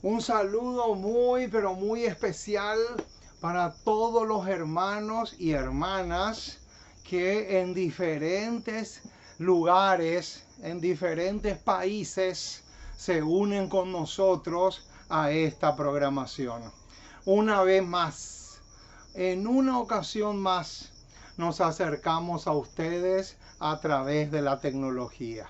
Un saludo muy, pero muy especial para todos los hermanos y hermanas que en diferentes lugares, en diferentes países, se unen con nosotros a esta programación. Una vez más, en una ocasión más, nos acercamos a ustedes a través de la tecnología.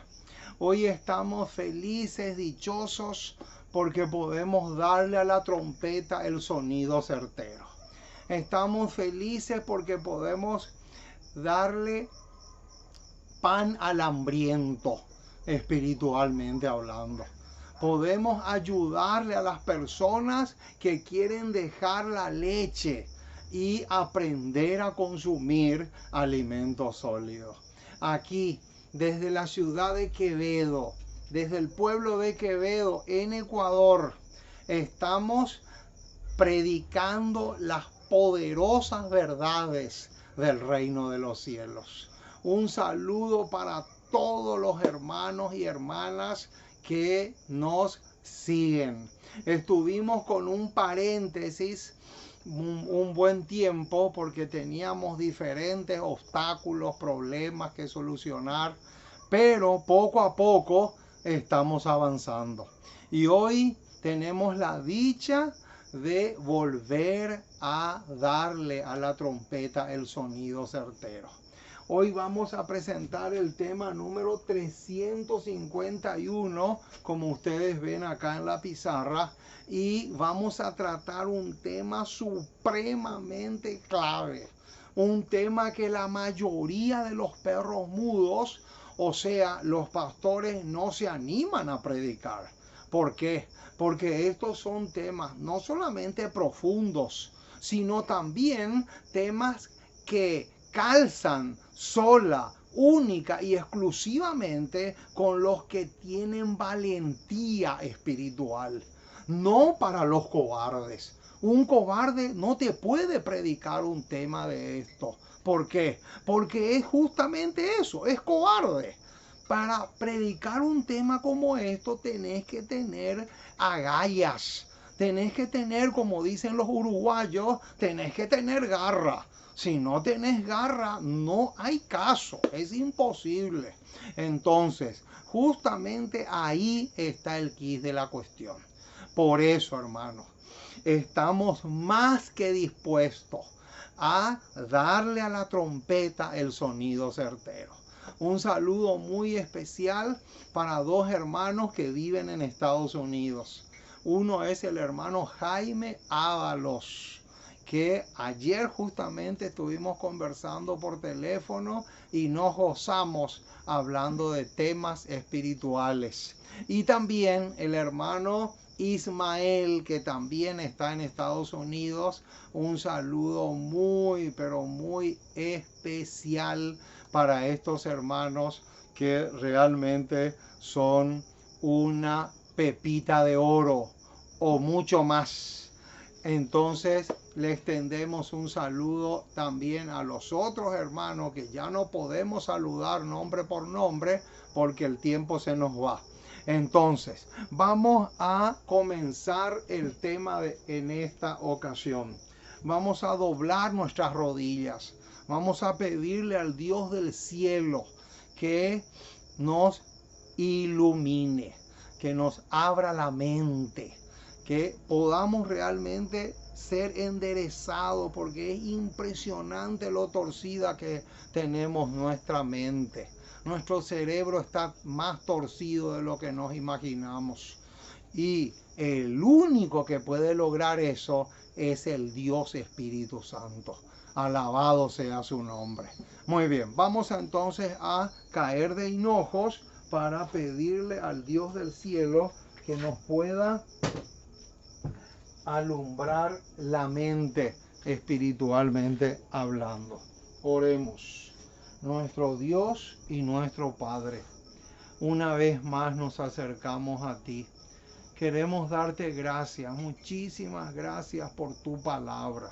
Hoy estamos felices, dichosos, porque podemos darle a la trompeta el sonido certero. Estamos felices porque podemos darle pan al hambriento, espiritualmente hablando. Podemos ayudarle a las personas que quieren dejar la leche y aprender a consumir alimentos sólidos. Aquí, desde la ciudad de Quevedo, desde el pueblo de Quevedo, en Ecuador, estamos predicando las poderosas verdades del reino de los cielos. Un saludo para todos los hermanos y hermanas que nos siguen. Estuvimos con un paréntesis un buen tiempo porque teníamos diferentes obstáculos, problemas que solucionar, pero poco a poco estamos avanzando. Y hoy tenemos la dicha de volver a darle a la trompeta el sonido certero. Hoy vamos a presentar el tema número 351, como ustedes ven acá en la pizarra, y vamos a tratar un tema supremamente clave, un tema que la mayoría de los perros mudos, o sea, los pastores, no se animan a predicar. ¿Por qué? Porque estos son temas no solamente profundos, sino también temas que calzan sola, única y exclusivamente con los que tienen valentía espiritual, no para los cobardes. Un cobarde no te puede predicar un tema de esto. ¿Por qué? Porque es justamente eso, es cobarde. Para predicar un tema como esto tenés que tener agallas, tenés que tener, como dicen los uruguayos, tenés que tener garra. Si no tenés garra, no hay caso, es imposible. Entonces, justamente ahí está el quid de la cuestión. Por eso, hermanos, estamos más que dispuestos a darle a la trompeta el sonido certero. Un saludo muy especial para dos hermanos que viven en Estados Unidos. Uno es el hermano Jaime Ábalos, que ayer justamente estuvimos conversando por teléfono y nos gozamos hablando de temas espirituales. Y también el hermano Ismael, que también está en Estados Unidos. Un saludo muy, pero muy especial para estos hermanos que realmente son una pepita de oro o mucho más. Entonces le extendemos un saludo también a los otros hermanos que ya no podemos saludar nombre por nombre porque el tiempo se nos va. Entonces, vamos a comenzar el tema en esta ocasión. Vamos a doblar nuestras rodillas. Vamos a pedirle al Dios del cielo que nos ilumine, que nos abra la mente, que podamos realmente ser enderezados, porque es impresionante lo torcida que tenemos nuestra mente. Nuestro cerebro está más torcido de lo que nos imaginamos. Y el único que puede lograr eso es el Dios Espíritu Santo. Alabado sea su nombre. Muy bien, vamos entonces a caer de hinojos para pedirle al Dios del cielo que nos pueda alumbrar la mente espiritualmente hablando. Oremos. Nuestro Dios y nuestro Padre, una vez más nos acercamos a ti. Queremos darte gracias, muchísimas gracias por tu palabra.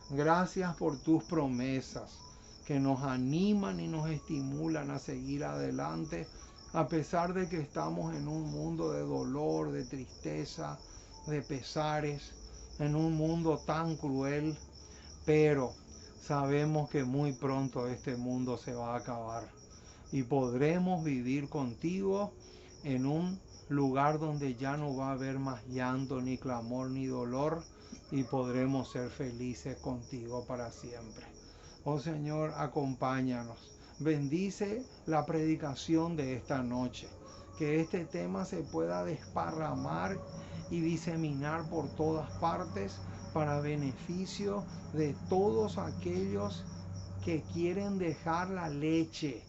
Gracias por tus promesas que nos animan y nos estimulan a seguir adelante a pesar de que estamos en un mundo de dolor, de tristeza, de pesares, en un mundo tan cruel, pero sabemos que muy pronto este mundo se va a acabar y podremos vivir contigo en un lugar donde ya no va a haber más llanto, ni clamor, ni dolor, y podremos ser felices contigo para siempre. Oh Señor, acompáñanos. Bendice la predicación de esta noche. Que este tema se pueda desparramar y diseminar por todas partes para beneficio de todos aquellos que quieren dejar la leche,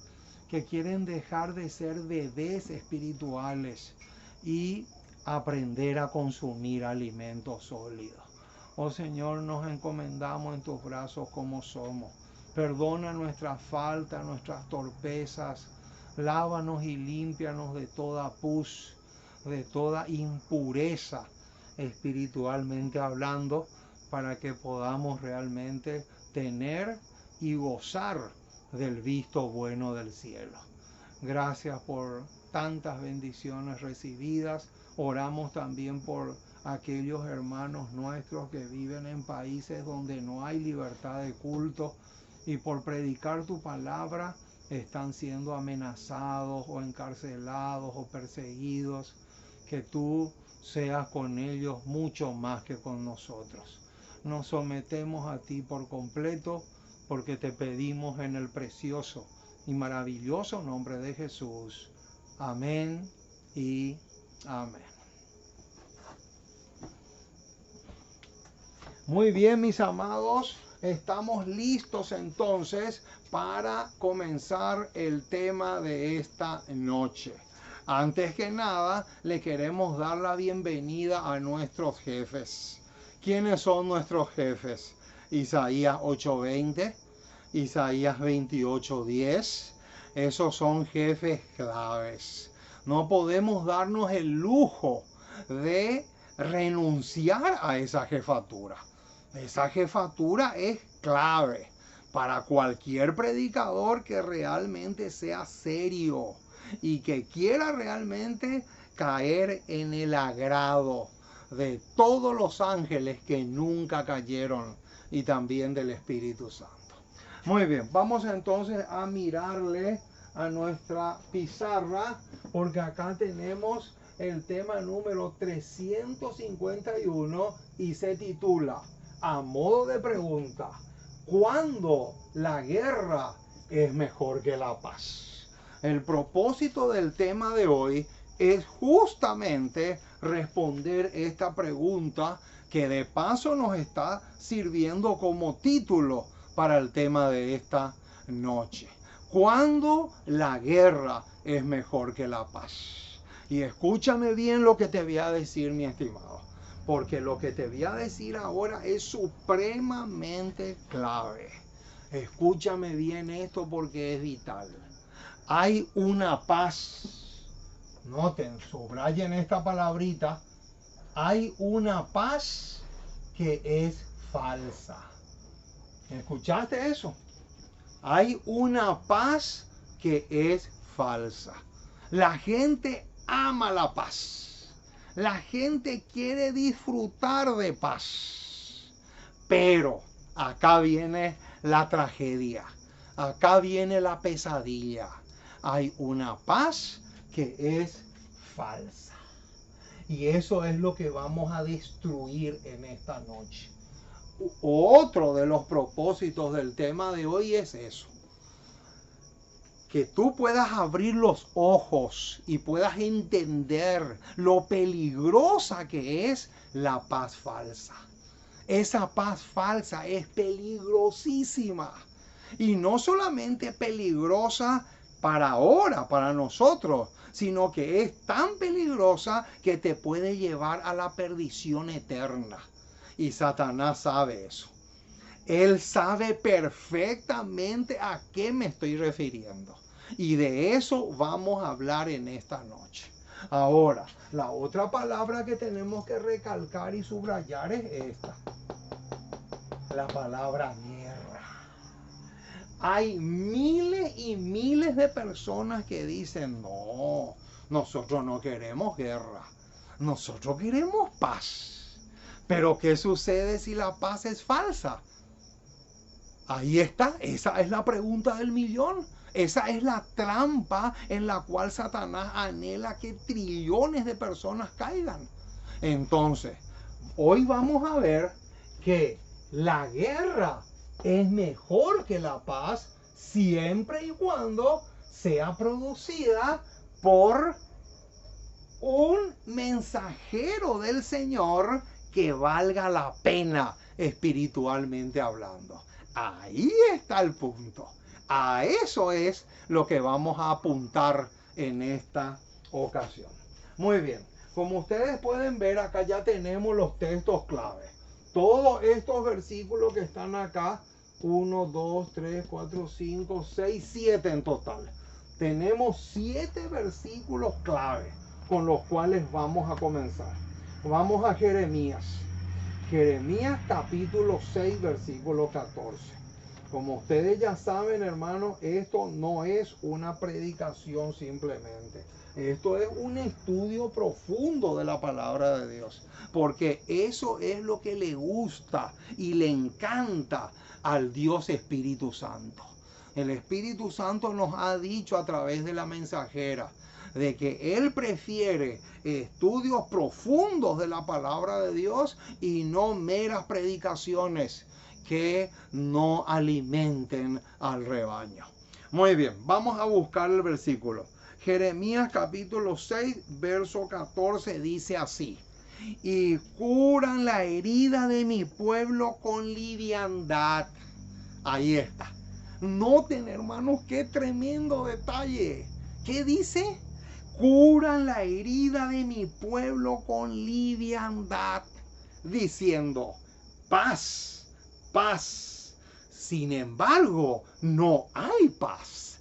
que quieren dejar de ser bebés espirituales y aprender a consumir alimentos sólidos. Oh Señor, nos encomendamos en tus brazos como somos. Perdona nuestras faltas, nuestras torpezas. Lávanos y límpianos de toda pus, de toda impureza espiritualmente hablando, para que podamos realmente tener y gozar del visto bueno del cielo. Gracias por tantas bendiciones recibidas. Oramos también por aquellos hermanos nuestros que viven en países donde no hay libertad de culto y por predicar tu palabra están siendo amenazados o encarcelados o perseguidos. Que tú seas con ellos mucho más que con nosotros. Nos sometemos a ti por completo, porque te pedimos en el precioso y maravilloso nombre de Jesús. Amén y amén. Muy bien, mis amados, estamos listos entonces para comenzar el tema de esta noche. Antes que nada, le queremos dar la bienvenida a nuestros jefes. ¿Quiénes son nuestros jefes? Isaías 8:20, Isaías 28:10. Esos son jefes claves. No podemos darnos el lujo de renunciar a esa jefatura. Esa jefatura es clave para cualquier predicador que realmente sea serio y que quiera realmente caer en el agrado de todos los ángeles que nunca cayeron y también del Espíritu Santo. Muy bien, vamos entonces a mirarle a nuestra pizarra, porque acá tenemos el tema número 351 y se titula, a modo de pregunta, ¿cuándo la guerra es mejor que la paz? El propósito del tema de hoy es justamente responder esta pregunta, que de paso nos está sirviendo como título para el tema de esta noche. ¿Cuándo la guerra es mejor que la paz? Y escúchame bien lo que te voy a decir, mi estimado, porque lo que te voy a decir ahora es supremamente clave. Escúchame bien esto porque es vital. Hay una paz, noten, subrayen esta palabrita, hay una paz que es falsa. ¿Escuchaste eso? Hay una paz que es falsa. La gente ama la paz. La gente quiere disfrutar de paz. Pero acá viene la tragedia. Acá viene la pesadilla. Hay una paz que es falsa. Y eso es lo que vamos a destruir en esta noche. Otro de los propósitos del tema de hoy es eso. Que tú puedas abrir los ojos y puedas entender lo peligrosa que es la paz falsa. Esa paz falsa es peligrosísima. Y no solamente peligrosa para ahora, para nosotros, sino que es tan peligrosa que te puede llevar a la perdición eterna. Y Satanás sabe eso. Él sabe perfectamente a qué me estoy refiriendo. Y de eso vamos a hablar en esta noche. Ahora, la otra palabra que tenemos que recalcar y subrayar es esta. La palabra guerra. Hay miles y miles de personas que dicen, no, nosotros no queremos guerra. Nosotros queremos paz. Pero ¿qué sucede si la paz es falsa? Ahí está, esa es la pregunta del millón. Esa es la trampa en la cual Satanás anhela que trillones de personas caigan. Entonces, hoy vamos a ver que la guerra es mejor que la paz siempre y cuando sea producida por un mensajero del Señor que valga la pena espiritualmente hablando. Ahí está el punto. A eso es lo que vamos a apuntar en esta ocasión. Muy bien, como ustedes pueden ver, acá ya tenemos los textos clave. Todos estos versículos que están acá, 1, 2, 3, 4, 5, 6, 7 en total. Tenemos 7 versículos clave con los cuales vamos a comenzar. Vamos a Jeremías. Jeremías capítulo 6, versículo 14. Como ustedes ya saben, hermanos, esto no es una predicación simplemente. Esto es un estudio profundo de la palabra de Dios. Porque eso es lo que le gusta y le encanta al Dios Espíritu Santo. El Espíritu Santo nos ha dicho a través de la mensajera de que Él prefiere estudios profundos de la palabra de Dios y no meras predicaciones que no alimenten al rebaño. Muy bien, vamos a buscar el versículo. Jeremías capítulo 6, verso 14 dice así: y curan la herida de mi pueblo con liviandad. Ahí está. Noten, hermanos, qué tremendo detalle. ¿Qué dice? Curan la herida de mi pueblo con liviandad, diciendo, paz, paz. Sin embargo, no hay paz.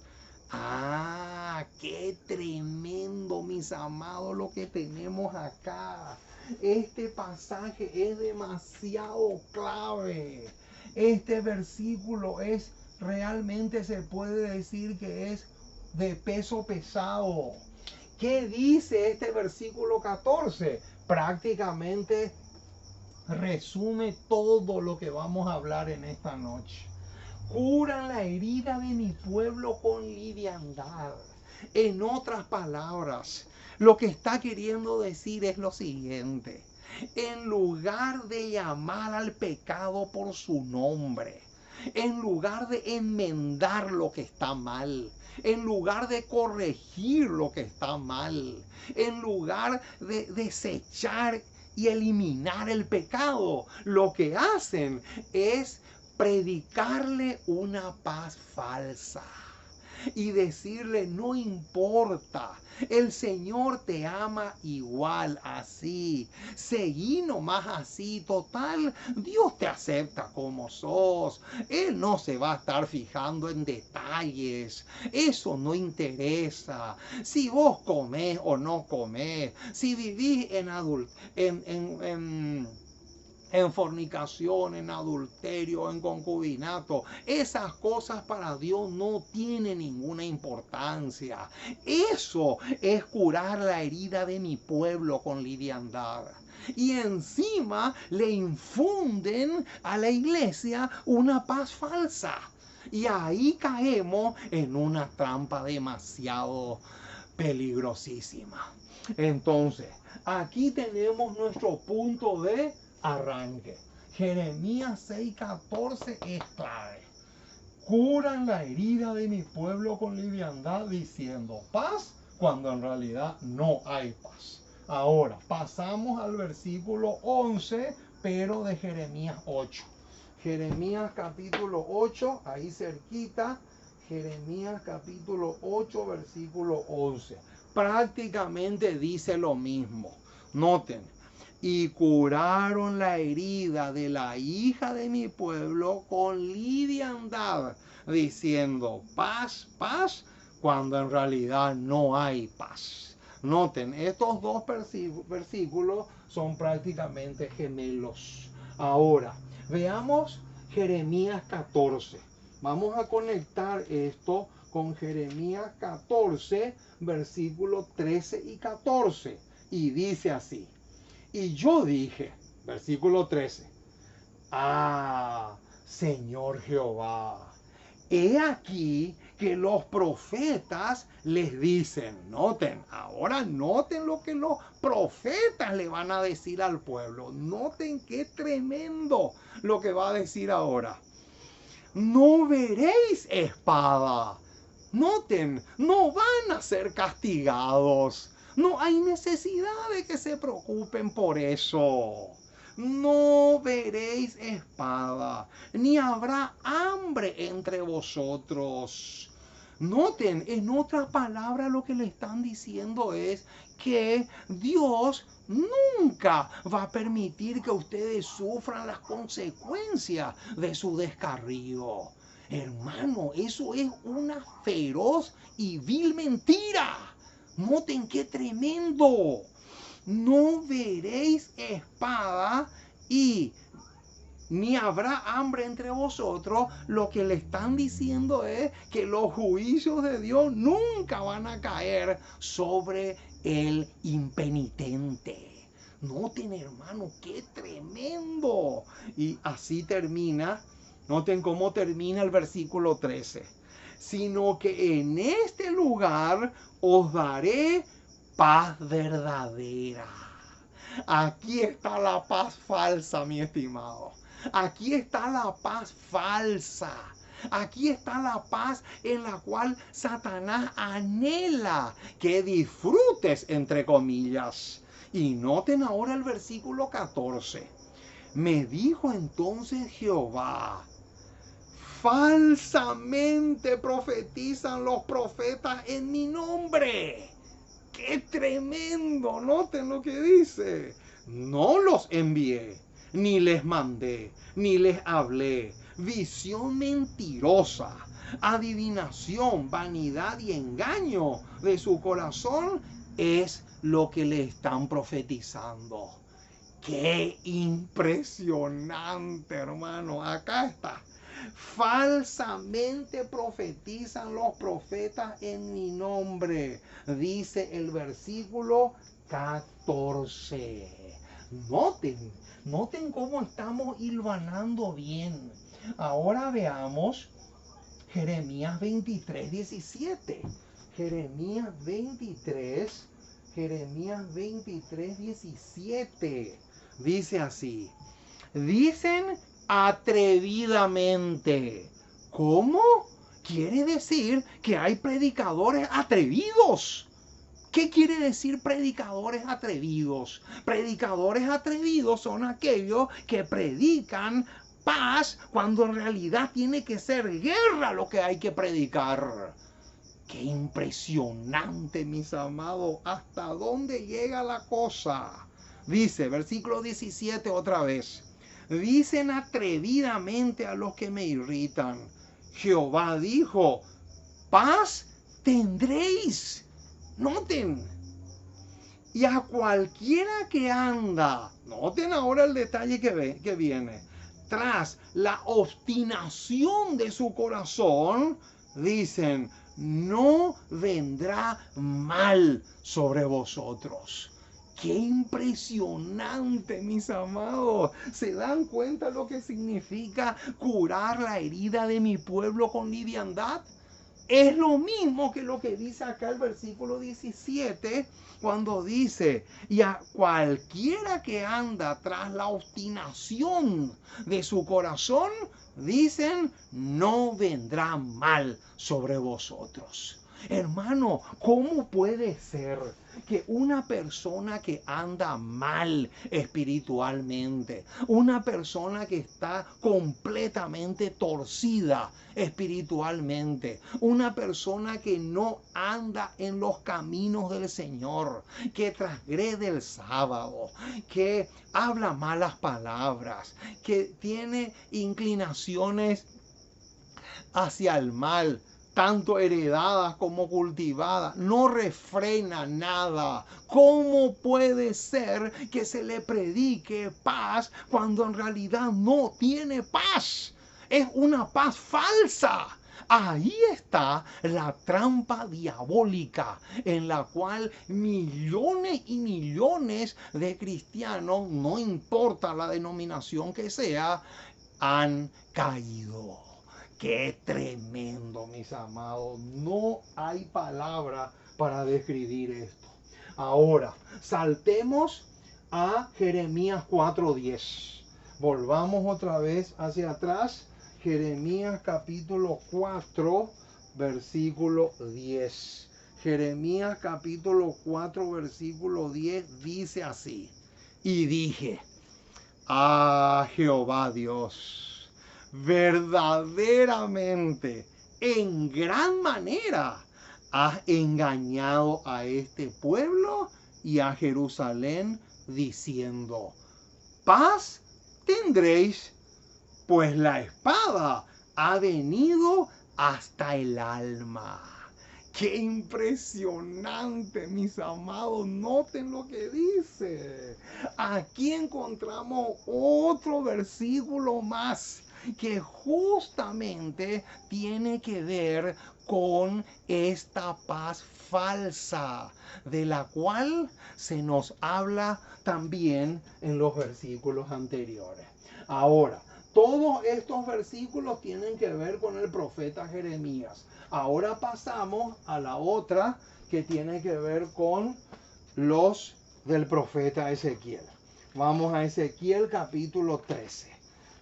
Ah, qué tremendo, mis amados, lo que tenemos acá. Este pasaje es demasiado clave. Este versículo es realmente, se puede decir que es de peso pesado. ¿Qué dice este versículo 14? Prácticamente resume todo lo que vamos a hablar en esta noche. Curan la herida de mi pueblo con liviandad. En otras palabras, lo que está queriendo decir es lo siguiente: en lugar de llamar al pecado por su nombre, en lugar de enmendar lo que está mal, en lugar de corregir lo que está mal, en lugar de desechar y eliminar el pecado, lo que hacen es predicarle una paz falsa y decirle, no importa, el Señor te ama igual así, seguí nomás así, total, Dios te acepta como sos, Él no se va a estar fijando en detalles, eso no interesa, si vos comés o no comés, si vivís en fornicación, en adulterio, en concubinato. Esas cosas para Dios no tienen ninguna importancia. Eso es curar la herida de mi pueblo con liviandad. Y encima le infunden a la iglesia una paz falsa. Y ahí caemos en una trampa demasiado peligrosísima. Entonces, aquí tenemos nuestro punto de arranque. Jeremías 6:14 es clave. Curan la herida de mi pueblo con liviandad diciendo paz cuando en realidad no hay paz. Ahora pasamos al versículo 11, pero de Jeremías 8. Jeremías capítulo 8, ahí cerquita. Jeremías capítulo 8, versículo 11. Prácticamente dice lo mismo. Noten. Y curaron la herida de la hija de mi pueblo con liviandad, diciendo paz, paz, cuando en realidad no hay paz. Noten, estos dos versículos son prácticamente gemelos. Ahora, veamos Jeremías 14. Vamos a conectar esto con Jeremías 14, versículos 13 y 14. y dice así. Y yo dije, versículo 13, Señor Jehová, he aquí que los profetas les dicen, ahora noten lo que los profetas le van a decir al pueblo. Noten qué tremendo lo que va a decir ahora. No veréis espada. Noten, no van a ser castigados. No hay necesidad de que se preocupen por eso. No veréis espada, ni habrá hambre entre vosotros. Noten, en otras palabras, lo que le están diciendo es que Dios nunca va a permitir que ustedes sufran las consecuencias de su descarrío. Hermano, eso es una feroz y vil mentira. Noten qué tremendo. No veréis espada y ni habrá hambre entre vosotros. Lo que le están diciendo es que los juicios de Dios nunca van a caer sobre el impenitente. Noten, hermano, qué tremendo. Y así termina. Noten cómo termina el versículo 13. Sino que en este lugar os daré paz verdadera. Aquí está la paz falsa, mi estimado. Aquí está la paz falsa. Aquí está la paz en la cual Satanás anhela que disfrutes, entre comillas. Y noten ahora el versículo 14. Me dijo entonces Jehová, falsamente profetizan los profetas en mi nombre. ¡Qué tremendo! Noten lo que dice. No los envié, ni les mandé, ni les hablé. Visión mentirosa, adivinación, vanidad y engaño de su corazón es lo que le están profetizando. ¡Qué impresionante, hermano! Acá está. Falsamente profetizan los profetas en mi nombre, dice el versículo 14. Noten cómo estamos hilvanando bien. Ahora veamos Jeremías 23, 17. Jeremías 23, 17. Dice así. Dicen atrevidamente. ¿Cómo? Quiere decir que hay predicadores atrevidos. ¿Qué quiere decir predicadores atrevidos? Predicadores atrevidos son aquellos que predican paz cuando en realidad tiene que ser guerra lo que hay que predicar. ¡Qué impresionante, mis amados! ¿Hasta dónde llega la cosa? Dice, versículo 17 otra vez. Dicen atrevidamente a los que me irritan. Jehová dijo, paz tendréis. Noten. Y a cualquiera que anda, noten ahora el detalle que viene, tras la obstinación de su corazón, dicen, no vendrá mal sobre vosotros. ¡Qué impresionante, mis amados! ¿Se dan cuenta lo que significa curar la herida de mi pueblo con liviandad? Es lo mismo que lo que dice acá el versículo 17, cuando dice, y a cualquiera que anda tras la obstinación de su corazón, dicen, no vendrá mal sobre vosotros. Hermano, ¿cómo puede ser que una persona que anda mal espiritualmente, una persona que está completamente torcida espiritualmente, una persona que no anda en los caminos del Señor, que transgrede el sábado, que habla malas palabras, que tiene inclinaciones hacia el mal, tanto heredadas como cultivadas, no refrena nada? ¿Cómo puede ser que se le predique paz cuando en realidad no tiene paz? Es una paz falsa. Ahí está la trampa diabólica en la cual millones y millones de cristianos, no importa la denominación que sea, han caído. Qué tremendo, mis amados. No hay palabra para describir esto. Ahora, saltemos a Jeremías 4:10. Volvamos otra vez hacia atrás. Jeremías capítulo 4, versículo 10. Jeremías capítulo 4, versículo 10 dice así. Y dije, ah, Jehová Dios, verdaderamente, en gran manera, has engañado a este pueblo y a Jerusalén, diciendo, paz tendréis, pues la espada ha venido hasta el alma. ¡Qué impresionante, mis amados! Noten lo que dice. Aquí encontramos otro versículo más que justamente tiene que ver con esta paz falsa, de la cual se nos habla también en los versículos anteriores. Ahora, todos estos versículos tienen que ver con el profeta Jeremías. Ahora pasamos a la otra que tiene que ver con los del profeta Ezequiel. Vamos a Ezequiel capítulo 13.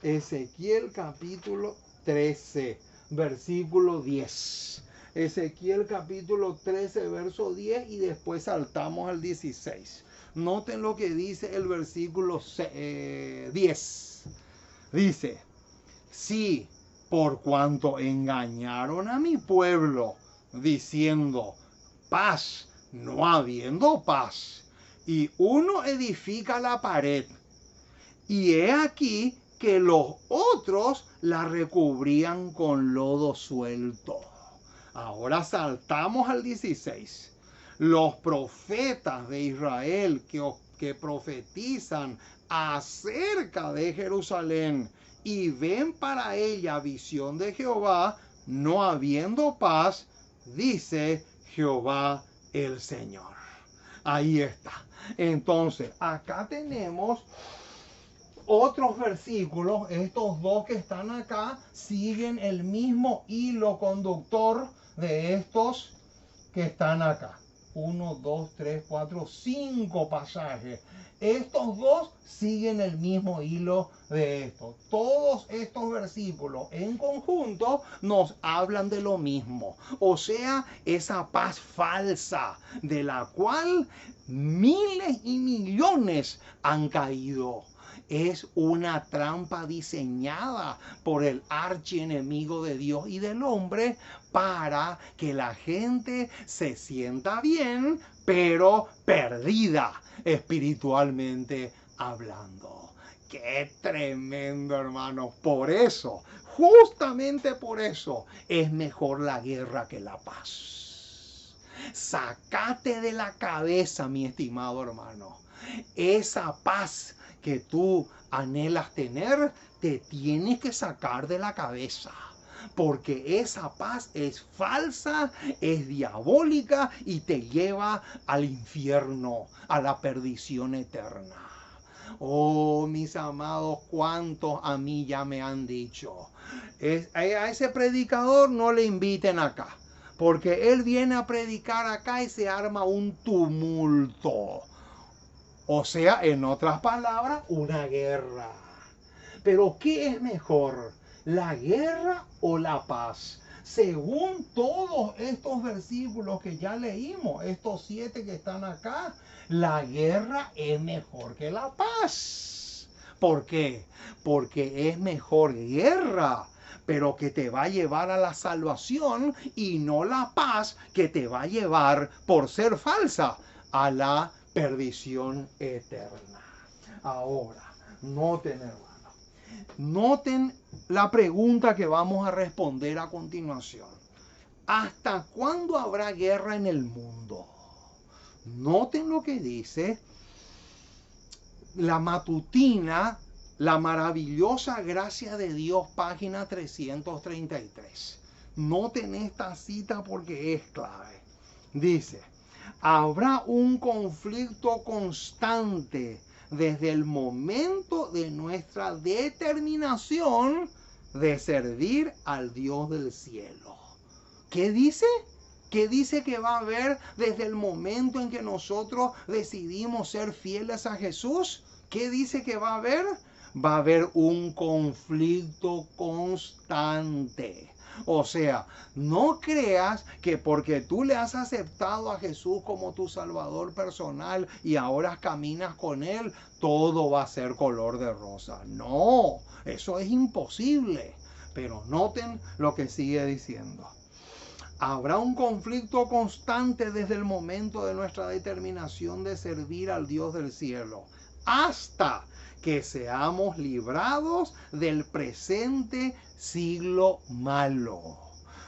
Ezequiel capítulo 13, versículo 10. Ezequiel capítulo 13, verso 10 y después saltamos al 16. Noten lo que dice el versículo 10. Dice, sí, por cuanto engañaron a mi pueblo, diciendo, paz, no habiendo paz, y uno edifica la pared, y he aquí que los otros la recubrían con lodo suelto. Ahora saltamos al 16. Los profetas de Israel que profetizan acerca de Jerusalén y ven para ella visión de Jehová, no habiendo paz, dice Jehová el Señor. Ahí está. Entonces, acá tenemos otros versículos. Estos dos que están acá siguen el mismo hilo conductor de estos que están acá. 1, 2, 3, 4, 5 pasajes. Estos dos siguen el mismo hilo de esto. Todos estos versículos en conjunto nos hablan de lo mismo. O sea, esa paz falsa de la cual miles y millones han caído. Es una trampa diseñada por el archienemigo de Dios y del hombre para que la gente se sienta bien, pero perdida espiritualmente hablando. ¡Qué tremendo, hermanos! Por eso, justamente por eso, es mejor la guerra que la paz. Sácate de la cabeza, mi estimado hermano, esa paz que tú anhelas tener, te tienes que sacar de la cabeza. Porque esa paz es falsa, es diabólica y te lleva al infierno, a la perdición eterna. Oh, mis amados, cuántos a mí ya me han dicho. A ese predicador no le inviten acá, porque él viene a predicar acá y se arma un tumulto. O sea, en otras palabras, una guerra. Pero ¿qué es mejor? ¿La guerra o la paz? Según todos estos versículos que ya leímos, estos 7 que están acá, la guerra es mejor que la paz. ¿Por qué? Porque es mejor guerra, pero que te va a llevar a la salvación, y no la paz que te va a llevar, por ser falsa, a la perdición eterna. Ahora, noten, hermano, noten la pregunta que vamos a responder a continuación. ¿Hasta cuándo habrá guerra en el mundo? Noten lo que dice la matutina, la maravillosa gracia de Dios, página 333. Noten esta cita porque es clave. Dice, habrá un conflicto constante desde el momento de nuestra determinación de servir al Dios del cielo. ¿Qué dice? ¿Qué dice que va a haber desde el momento en que nosotros decidimos ser fieles a Jesús? ¿Qué dice que va a haber? Va a haber un conflicto constante. O sea, no creas que porque tú le has aceptado a Jesús como tu Salvador personal y ahora caminas con Él, todo va a ser color de rosa. No, eso es imposible. Pero noten lo que sigue diciendo. Habrá un conflicto constante desde el momento de nuestra determinación de servir al Dios del cielo, hasta que seamos librados del presente siglo malo.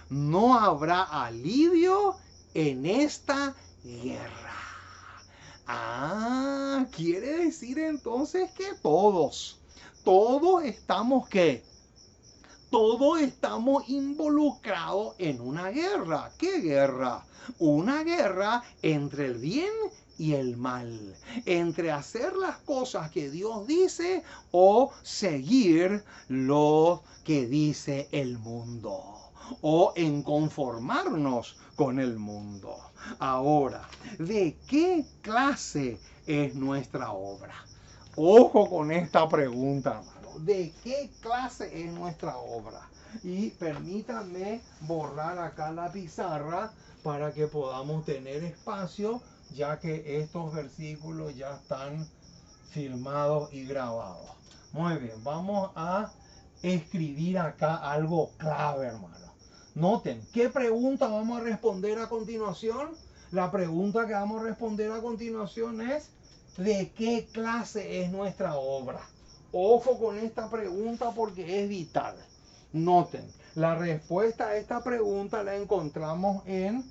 No habrá alivio en esta guerra. Quiere decir entonces que todos estamos ¿qué? Todos estamos involucrados en una guerra. ¿Qué guerra? Una guerra entre el bien y el mal, entre hacer las cosas que Dios dice o seguir lo que dice el mundo, o en conformarnos con el mundo. Ahora, ¿de qué clase es nuestra obra? Ojo con esta pregunta, hermano. ¿De qué clase es nuestra obra? Y permítanme borrar acá la pizarra para que podamos tener espacio, ya que estos versículos ya están filmados y grabados. Muy bien, vamos a escribir acá algo clave, hermano. Noten, ¿qué pregunta vamos a responder a continuación? La pregunta que vamos a responder a continuación es: ¿de qué clase es nuestra obra? Ojo con esta pregunta porque es vital. Noten, la respuesta a esta pregunta la encontramos en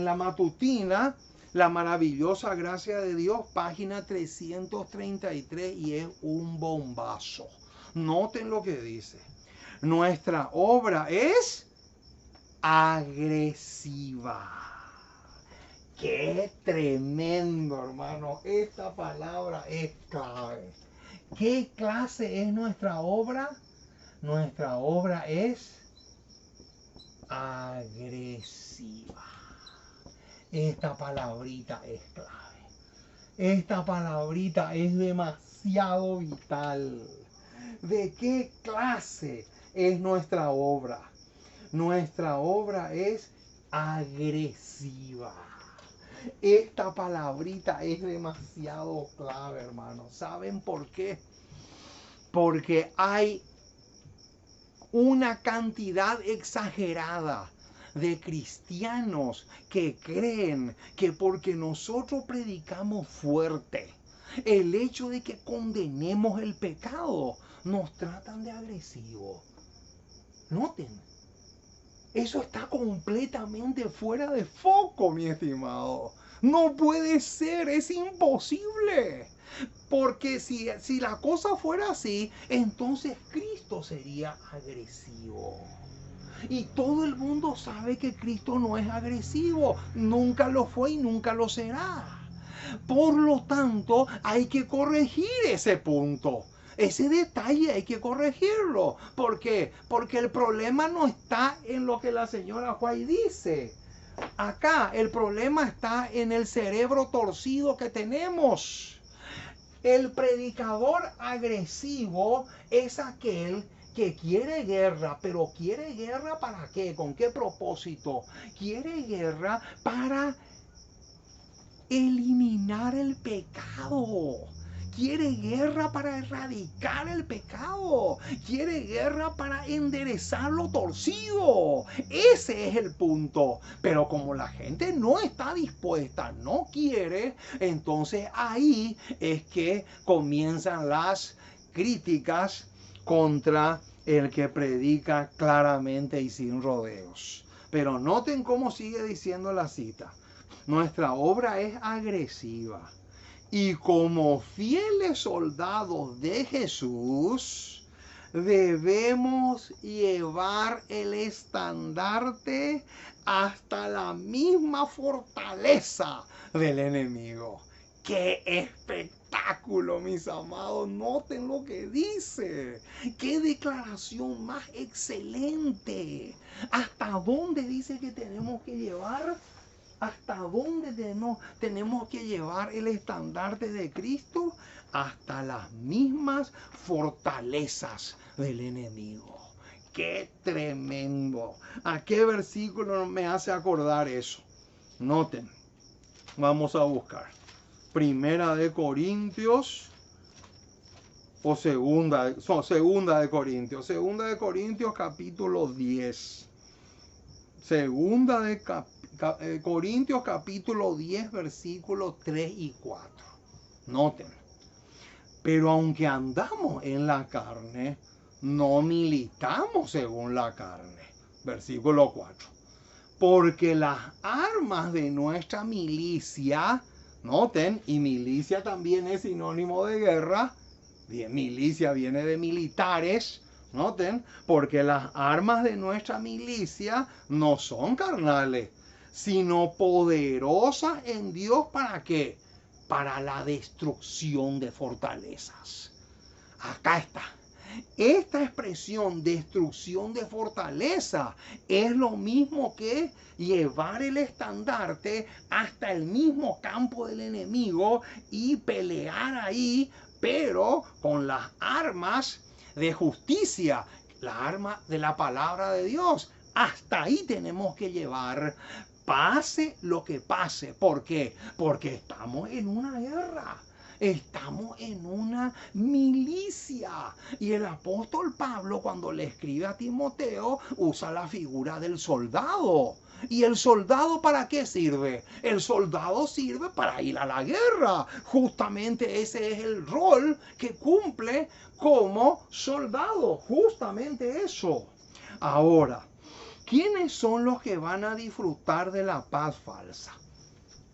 la matutina, La maravillosa gracia de Dios, página 333, y es un bombazo. Noten lo que dice. Nuestra obra es agresiva. ¡Qué tremendo, hermano! Esta palabra es clave. ¿Qué clase es nuestra obra? Nuestra obra es agresiva. Esta palabrita es clave. Esta palabrita es demasiado vital. ¿De qué clase es nuestra obra? Nuestra obra es agresiva. Esta palabrita es demasiado clave, hermano. ¿Saben por qué? Porque hay una cantidad exagerada de cristianos que creen que porque nosotros predicamos fuerte, el hecho de que condenemos el pecado, nos tratan de agresivos. Noten, eso está completamente fuera de foco, mi estimado. No puede ser, es imposible. Porque si la cosa fuera así, entonces Cristo sería agresivo. Y todo el mundo sabe que Cristo no es agresivo. Nunca lo fue y nunca lo será. Por lo tanto, hay que corregir ese punto. Ese detalle hay que corregirlo. ¿Por qué? Porque el problema no está en lo que la señora White dice. Acá el problema está en el cerebro torcido que tenemos. El predicador agresivo es aquel que quiere guerra, pero quiere guerra ¿para qué? ¿Con qué propósito? Quiere guerra para eliminar el pecado. Quiere guerra para erradicar el pecado. Quiere guerra para enderezar lo torcido. Ese es el punto. Pero como la gente no está dispuesta, no quiere, entonces ahí es que comienzan las críticas contra el que predica claramente y sin rodeos. Pero noten cómo sigue diciendo la cita. Nuestra obra es agresiva. Y como fieles soldados de Jesús, debemos llevar el estandarte hasta la misma fortaleza del enemigo. ¡Qué espectáculo, mis amados! Noten lo que dice. ¡Qué declaración más excelente! ¿Hasta dónde dice que tenemos que llevar? ¿Hasta dónde tenemos que llevar el estandarte de Cristo? Hasta las mismas fortalezas del enemigo. ¡Qué tremendo! ¿A qué versículo me hace acordar eso? Noten, vamos a buscar. Primera de Corintios o segunda de Corintios. Segunda de Corintios capítulo 10. Segunda de Corintios capítulo 10 versículos 3 y 4. Noten. Pero aunque andamos en la carne, no militamos según la carne. Versículo 4. Porque las armas de nuestra milicia, noten, y milicia también es sinónimo de guerra. Bien, milicia viene de militares. Noten, porque las armas de nuestra milicia no son carnales, sino poderosas en Dios. ¿Para qué? Para la destrucción de fortalezas. Acá está. Esta expresión, destrucción de fortaleza, es lo mismo que llevar el estandarte hasta el mismo campo del enemigo y pelear ahí, pero con las armas de justicia, la arma de la palabra de Dios. Hasta ahí tenemos que llevar, pase lo que pase. ¿Por qué? Porque estamos en una guerra. Estamos en una milicia. Y el apóstol Pablo, cuando le escribe a Timoteo, usa la figura del soldado. ¿Y el soldado para qué sirve? El soldado sirve para ir a la guerra. Justamente ese es el rol que cumple como soldado. Justamente eso. Ahora, ¿quiénes son los que van a disfrutar de la paz falsa?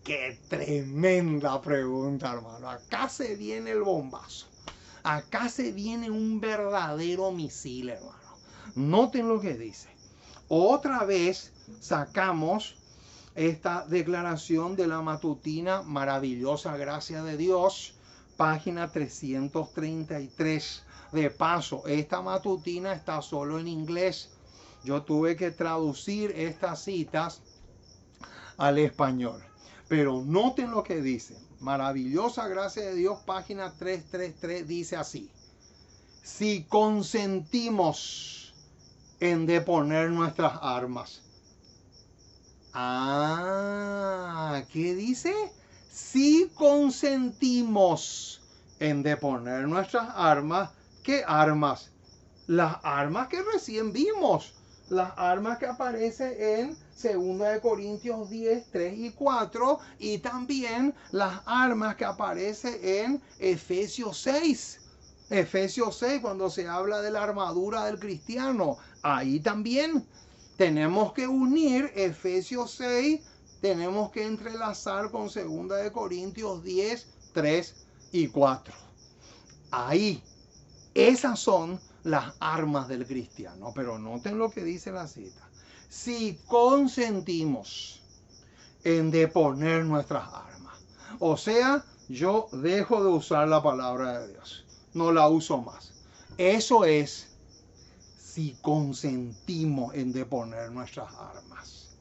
¡Qué tremenda pregunta, hermano! Acá se viene el bombazo. Acá se viene un verdadero misil, hermano. Noten lo que dice. Otra vez sacamos esta declaración de la matutina Maravillosa Gracia de Dios, página 333. De paso, esta matutina está solo en inglés. Yo tuve que traducir estas citas al español. Pero noten lo que dice. Maravillosa Gracia de Dios, página 333, dice así. Si consentimos en deponer nuestras armas. ¿Qué dice? Si consentimos en deponer nuestras armas. ¿Qué armas? Las armas que recién vimos. Las armas que aparecen en 2 Corintios 10, 3 y 4. Y también las armas que aparecen en Efesios 6. Efesios 6, cuando se habla de la armadura del cristiano. Ahí también tenemos que unir Efesios 6. Tenemos que entrelazar con 2 Corintios 10, 3 y 4. Ahí. Esas son las armas del cristiano. Pero noten lo que dice la cita. Si consentimos en deponer nuestras armas. O sea, yo dejo de usar la palabra de Dios. No la uso más. Eso es si consentimos en deponer nuestras armas.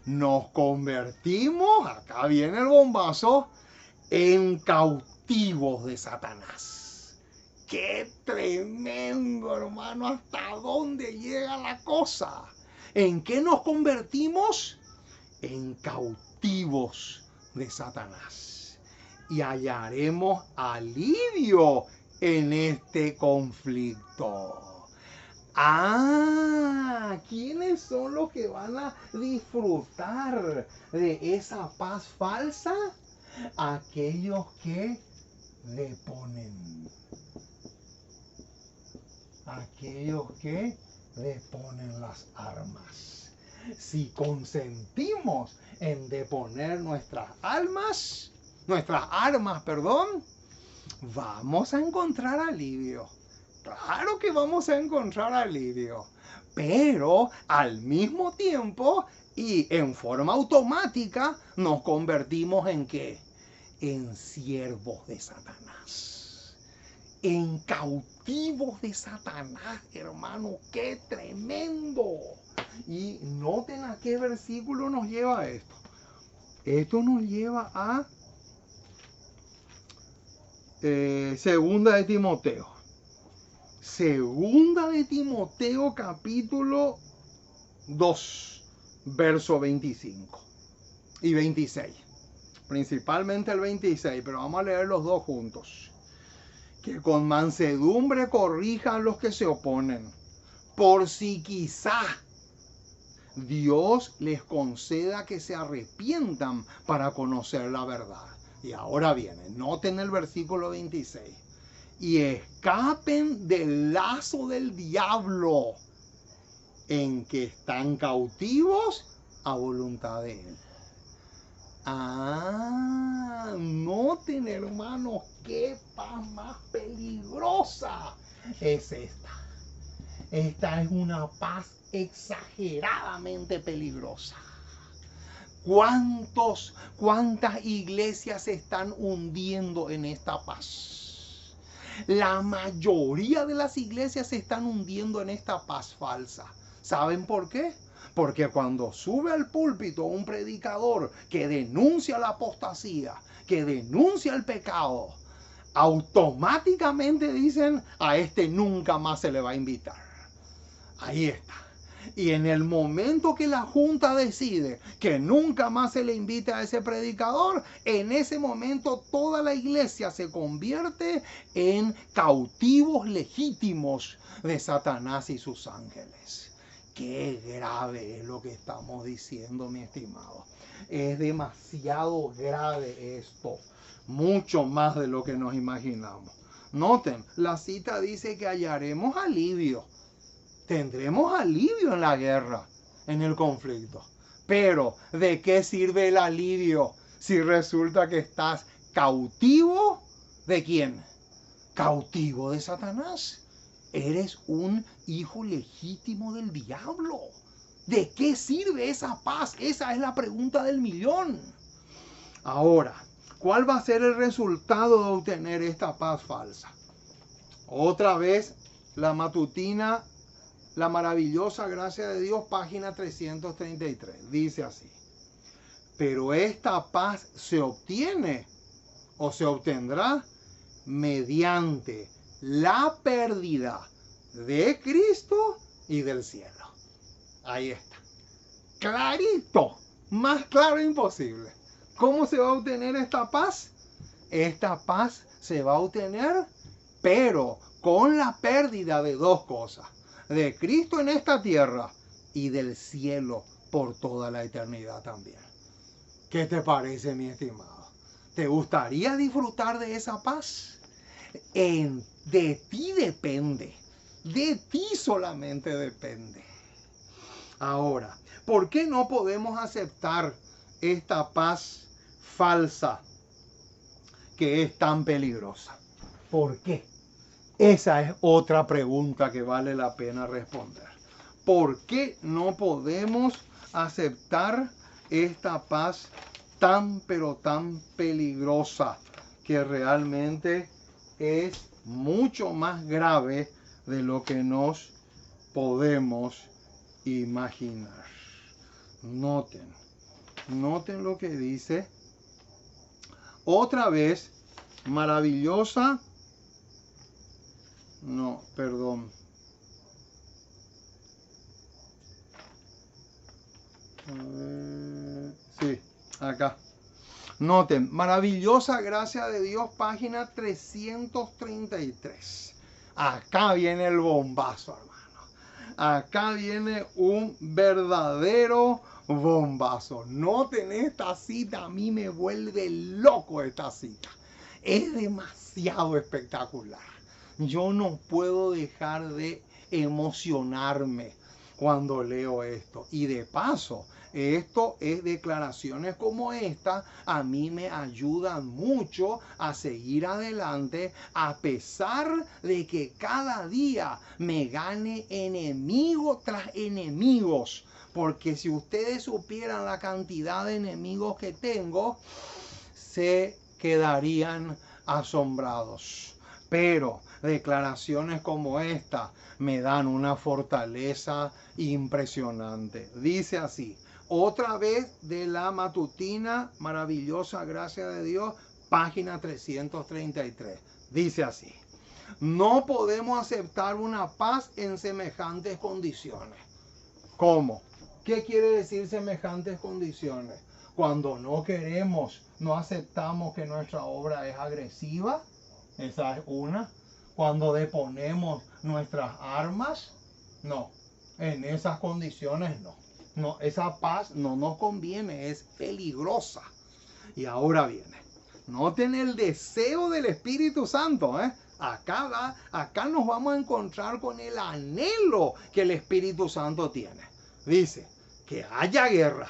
Nos convertimos, acá viene el bombazo, en cautivos de Satanás. ¡Qué tremendo, hermano! ¿Hasta dónde llega la cosa? ¿En qué nos convertimos? En cautivos de Satanás. Y hallaremos alivio en este conflicto. ¿Quiénes son los que van a disfrutar de esa paz falsa? Aquellos que deponen. Aquellos que deponen las armas. Si consentimos en deponer nuestras armas, vamos a encontrar alivio. Claro que vamos a encontrar alivio, pero al mismo tiempo y en forma automática nos convertimos en ¿qué? En siervos de Satanás, en cautivos de Satanás, hermano, qué tremendo. Y noten a qué versículo nos lleva esto. Esto nos lleva a Segunda de Timoteo. Segunda de Timoteo capítulo 2, verso 25 y 26. Principalmente el 26, pero vamos a leer los dos juntos. Que con mansedumbre corrijan a los que se oponen, por si quizá Dios les conceda que se arrepientan para conocer la verdad. Y ahora viene, noten el versículo 26. Y escapen del lazo del diablo en que están cautivos a voluntad de él. Noten, hermanos, qué paz más peligrosa es esta. Esta es una paz exageradamente peligrosa. ¿Cuántas iglesias se están hundiendo en esta paz? La mayoría de las iglesias se están hundiendo en esta paz falsa. ¿Saben por qué? Porque cuando sube al púlpito un predicador que denuncia la apostasía, que denuncia el pecado, automáticamente dicen, a este nunca más se le va a invitar. Ahí está. Y en el momento que la junta decide que nunca más se le invite a ese predicador, en ese momento toda la iglesia se convierte en cautivos legítimos de Satanás y sus ángeles. Qué grave es lo que estamos diciendo, mi estimado. Es demasiado grave esto. Mucho más de lo que nos imaginamos. Noten, la cita dice que hallaremos alivio. Tendremos alivio en la guerra, en el conflicto. Pero, ¿de qué sirve el alivio si resulta que estás cautivo? ¿De quién? Cautivo de Satanás. Eres un hijo legítimo del diablo. ¿De qué sirve esa paz? Esa es la pregunta del millón. Ahora, ¿cuál va a ser el resultado de obtener esta paz falsa? Otra vez, la matutina, la maravillosa gracia de Dios, página 333. Dice así: pero esta paz se obtiene o se obtendrá mediante la pérdida de Cristo y del cielo. Ahí está. Clarito. Más claro imposible. ¿Cómo se va a obtener esta paz? Esta paz se va a obtener, pero con la pérdida de dos cosas: de Cristo en esta tierra y del cielo por toda la eternidad también. ¿Qué te parece, mi estimado? ¿Te gustaría disfrutar de esa paz? De ti depende. De ti solamente depende. Ahora, ¿por qué no podemos aceptar esta paz falsa que es tan peligrosa? ¿Por qué? Esa es otra pregunta que vale la pena responder. ¿Por qué no podemos aceptar esta paz tan pero tan peligrosa, que realmente es mucho más grave de lo que nos podemos imaginar? Noten lo que dice otra vez, maravillosa. No, perdón. Sí, acá. Noten, maravillosa gracia de Dios, página 333. Acá viene el bombazo, hermano. Acá viene un verdadero bombazo. Noten esta cita, a mí me vuelve loco esta cita. Es demasiado espectacular. Yo no puedo dejar de emocionarme cuando leo esto. Y de paso, Esto es declaraciones como esta, a mí me ayudan mucho a seguir adelante a pesar de que cada día me gane enemigo tras enemigos. Porque si ustedes supieran la cantidad de enemigos que tengo, se quedarían asombrados. Pero declaraciones como esta me dan una fortaleza impresionante. Dice así, otra vez de la matutina, maravillosa gracia de Dios, página 333. Dice así, no podemos aceptar una paz en semejantes condiciones. ¿Cómo? ¿Qué quiere decir semejantes condiciones? Cuando no queremos, no aceptamos que nuestra obra es agresiva, esa es una. Cuando deponemos nuestras armas, no. En esas condiciones no. No, esa paz no nos conviene, es peligrosa. Y ahora viene, noten el deseo del Espíritu Santo, ¿eh? Acá nos vamos a encontrar con el anhelo que el Espíritu Santo tiene. Dice, que haya guerra.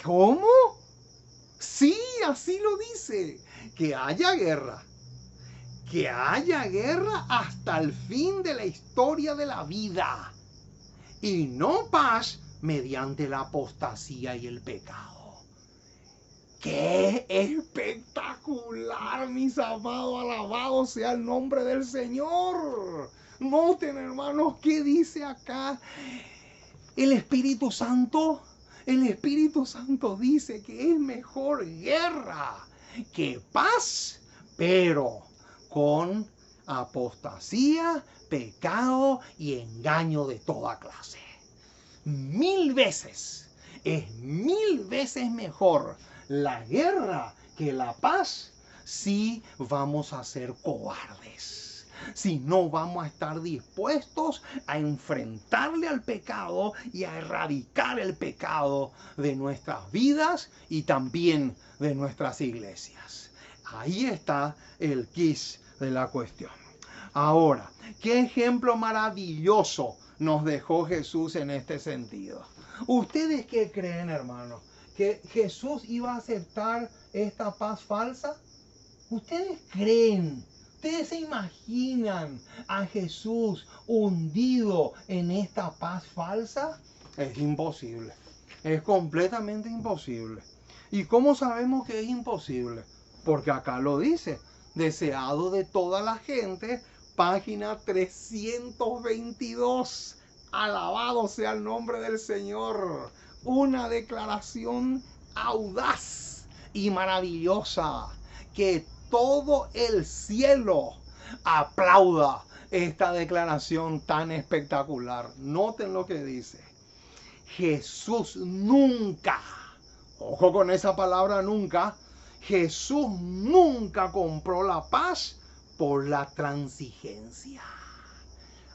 ¿Cómo? Sí, así lo dice. Que haya guerra. Que haya guerra hasta el fin de la historia de la vida. Y no paz mediante la apostasía y el pecado. ¡Qué espectacular, mis amados! Alabado sea el nombre del Señor. Noten, hermanos, ¿qué dice acá? El Espíritu Santo dice que es mejor guerra que paz, pero con apostasía, pecado y engaño de toda clase. 1000 veces, es 1000 veces mejor la guerra que la paz si vamos a ser cobardes. Si no vamos a estar dispuestos a enfrentarle al pecado y a erradicar el pecado de nuestras vidas y también de nuestras iglesias. Ahí está el quid de la cuestión. Ahora, ¿qué ejemplo maravilloso nos dejó Jesús en este sentido? ¿Ustedes qué creen, hermanos? ¿Que Jesús iba a aceptar esta paz falsa? ¿Ustedes creen? ¿Ustedes se imaginan a Jesús hundido en esta paz falsa? Es imposible. Es completamente imposible. ¿Y cómo sabemos que es imposible? Porque acá lo dice. Deseado de toda la gente, página 322. Alabado sea el nombre del Señor. Una declaración audaz y maravillosa. Que todo el cielo aplauda esta declaración tan espectacular. Noten lo que dice. Jesús nunca, ojo con esa palabra nunca, Jesús nunca compró la paz por la transigencia.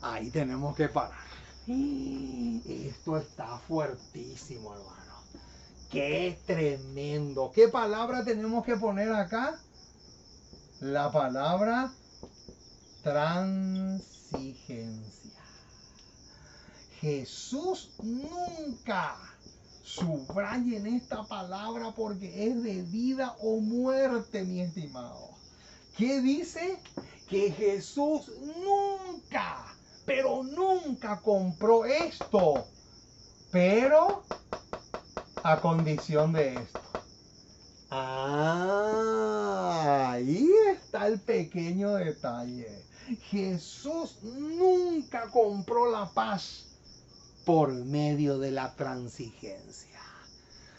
Ahí tenemos que parar. Esto está fuertísimo, hermano. Qué tremendo. ¿Qué palabra tenemos que poner acá? La palabra transigencia. Jesús nunca, subrayen esta palabra porque es de vida o muerte, mi estimado. ¿Qué dice? Que Jesús nunca, pero nunca compró esto, pero a condición de esto. Ahí está el pequeño detalle. Jesús nunca compró la paz por medio de la transigencia.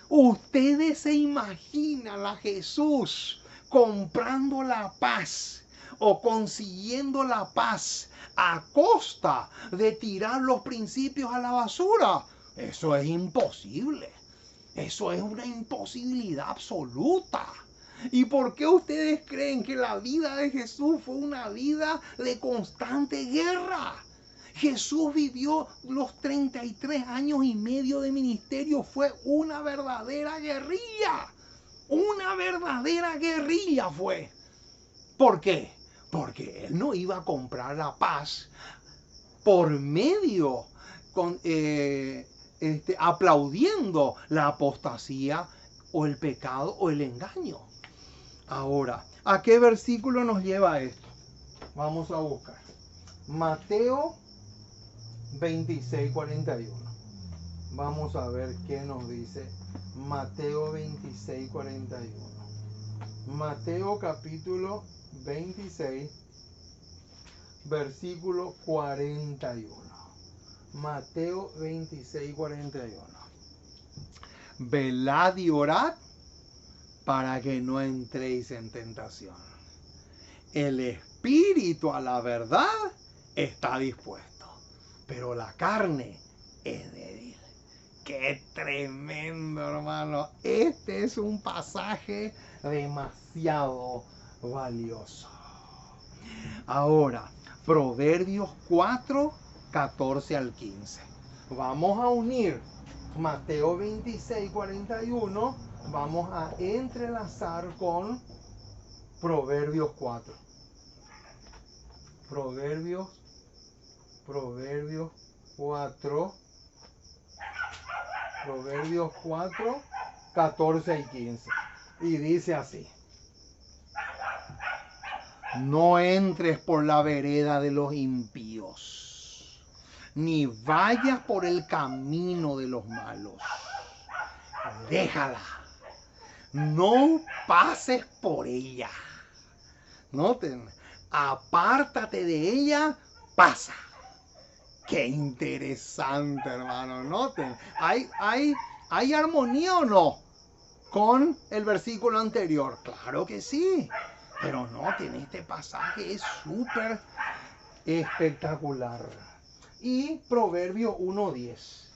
Ustedes se imaginan a Jesús comprando la paz o consiguiendo la paz a costa de tirar los principios a la basura. Eso es imposible. Eso es una imposibilidad absoluta. ¿Y por qué ustedes creen que la vida de Jesús fue una vida de constante guerra? Jesús vivió los 33 años y medio de ministerio. Fue una verdadera guerrilla. Una verdadera guerrilla fue. ¿Por qué? Porque él no iba a comprar la paz por medio aplaudiendo la apostasía o el pecado o el engaño. Ahora, ¿a qué versículo nos lleva esto? Vamos a buscar. Mateo 26:41. Vamos a ver qué nos dice Mateo 26:41. Mateo capítulo 26, versículo 41. Mateo 26:41. Velad y orad para que no entréis en tentación. El espíritu a la verdad está dispuesto, pero la carne es débil. ¡Qué tremendo, hermano! Este es un pasaje demasiado valioso. Ahora, Proverbios 4, 14 al 15. Vamos a unir Mateo 26, 41. Vamos a entrelazar con Proverbios 4. Proverbios 4. Proverbios 4, 14 y 15. Y dice así: no entres por la vereda de los impíos, ni vayas por el camino de los malos. Déjala, no pases por ella. Noten, apártate de ella, pasa. Qué interesante, hermano. Noten, ¿hay armonía o no con el versículo anterior? Claro que sí. Pero noten, este pasaje es súper espectacular. Y Proverbios 1:10.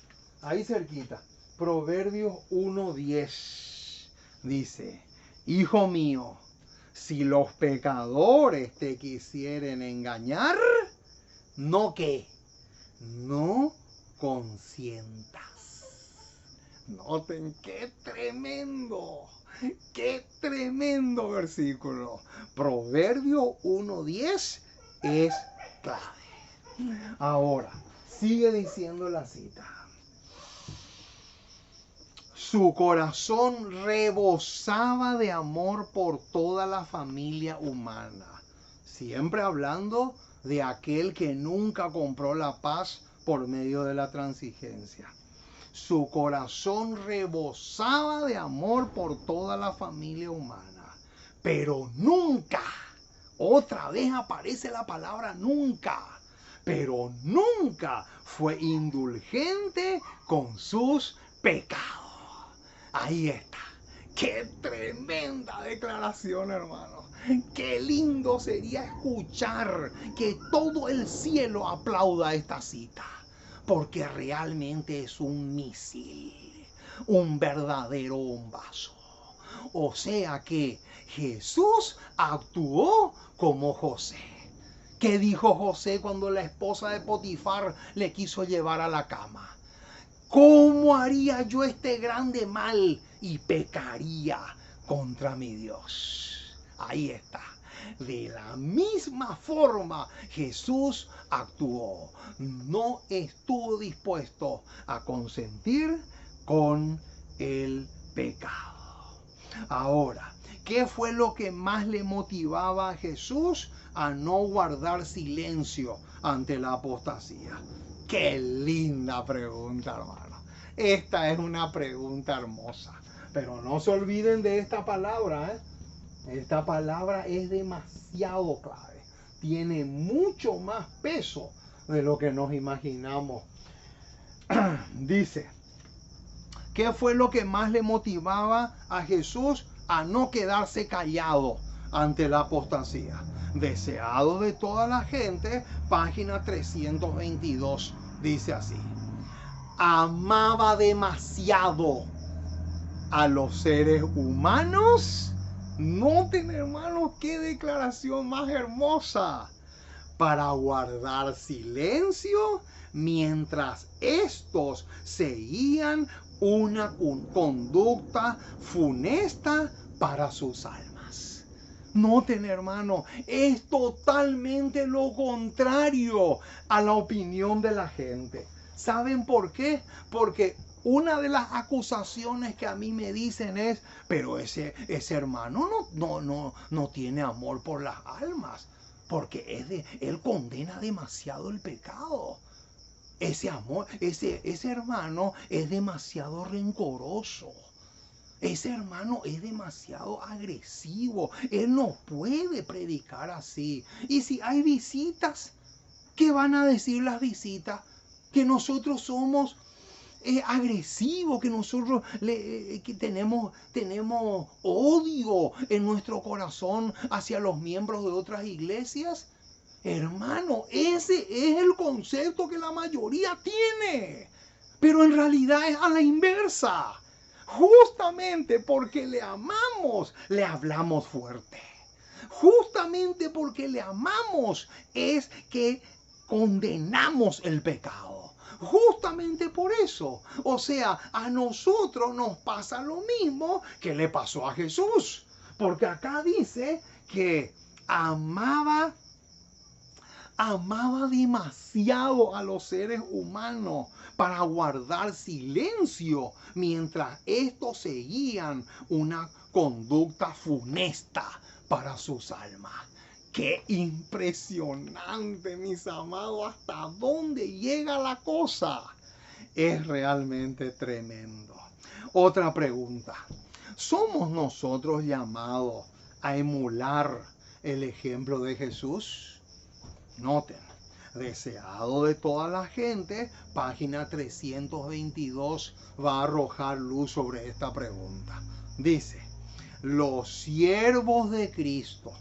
Ahí cerquita. Proverbios 1:10 dice: hijo mío, si los pecadores te quisieren engañar, no consientas. Noten qué tremendo versículo. Proverbio 1:10 es clave. Ahora, sigue diciendo la cita. Su corazón rebosaba de amor por toda la familia humana. Siempre hablando de aquel que nunca compró la paz por medio de la transigencia. Su corazón rebosaba de amor por toda la familia humana. Pero nunca, otra vez aparece la palabra nunca, pero nunca fue indulgente con sus pecados. Ahí está. Qué tremenda declaración, hermano. Qué lindo sería escuchar que todo el cielo aplauda esta cita, porque realmente es un misil, un verdadero bombazo. O sea que Jesús actuó como José. ¿Qué dijo José cuando la esposa de Potifar le quiso llevar a la cama? ¿Cómo haría yo este grande mal y pecaría contra mi Dios? Ahí está. De la misma forma Jesús actuó. No estuvo dispuesto a consentir con el pecado. Ahora, ¿qué fue lo que más le motivaba a Jesús a no guardar silencio ante la apostasía? Qué linda pregunta, hermano. Esta es una pregunta hermosa. Pero no se olviden de esta palabra, ¿eh? Esta palabra es demasiado clave. Tiene mucho más peso de lo que nos imaginamos. Dice, ¿qué fue lo que más le motivaba a Jesús a no quedarse callado ante la apostasía? Deseado de toda la gente, página 322, dice así: amaba demasiado a los seres humanos. Noten, hermanos, qué declaración más hermosa. Para guardar silencio mientras estos seguían una conducta funesta para sus almas. Noten, hermano, es totalmente lo contrario a la opinión de la gente. ¿Saben por qué? Porque una de las acusaciones que a mí me dicen es, pero ese hermano no tiene amor por las almas, porque él condena demasiado el pecado. Ese amor, ese hermano es demasiado rencoroso. Ese hermano es demasiado agresivo. Él no puede predicar así. Y si hay visitas, ¿qué van a decir las visitas? Que nosotros somos agresivos, que nosotros que tenemos odio en nuestro corazón hacia los miembros de otras iglesias. Hermano, ese es el concepto que la mayoría tiene. Pero en realidad es a la inversa. Justamente porque le amamos, le hablamos fuerte. Justamente porque le amamos es que condenamos el pecado. Justamente por eso. O sea, a nosotros nos pasa lo mismo que le pasó a Jesús. Porque acá dice que amaba demasiado a los seres humanos para guardar silencio mientras estos seguían una conducta funesta para sus almas. Qué impresionante, mis amados, hasta dónde llega la cosa. Es realmente tremendo. Otra pregunta. ¿Somos nosotros llamados a emular el ejemplo de Jesús? Noten, deseado de toda la gente, página 322 va a arrojar luz sobre esta pregunta. Dice, los siervos de Cristo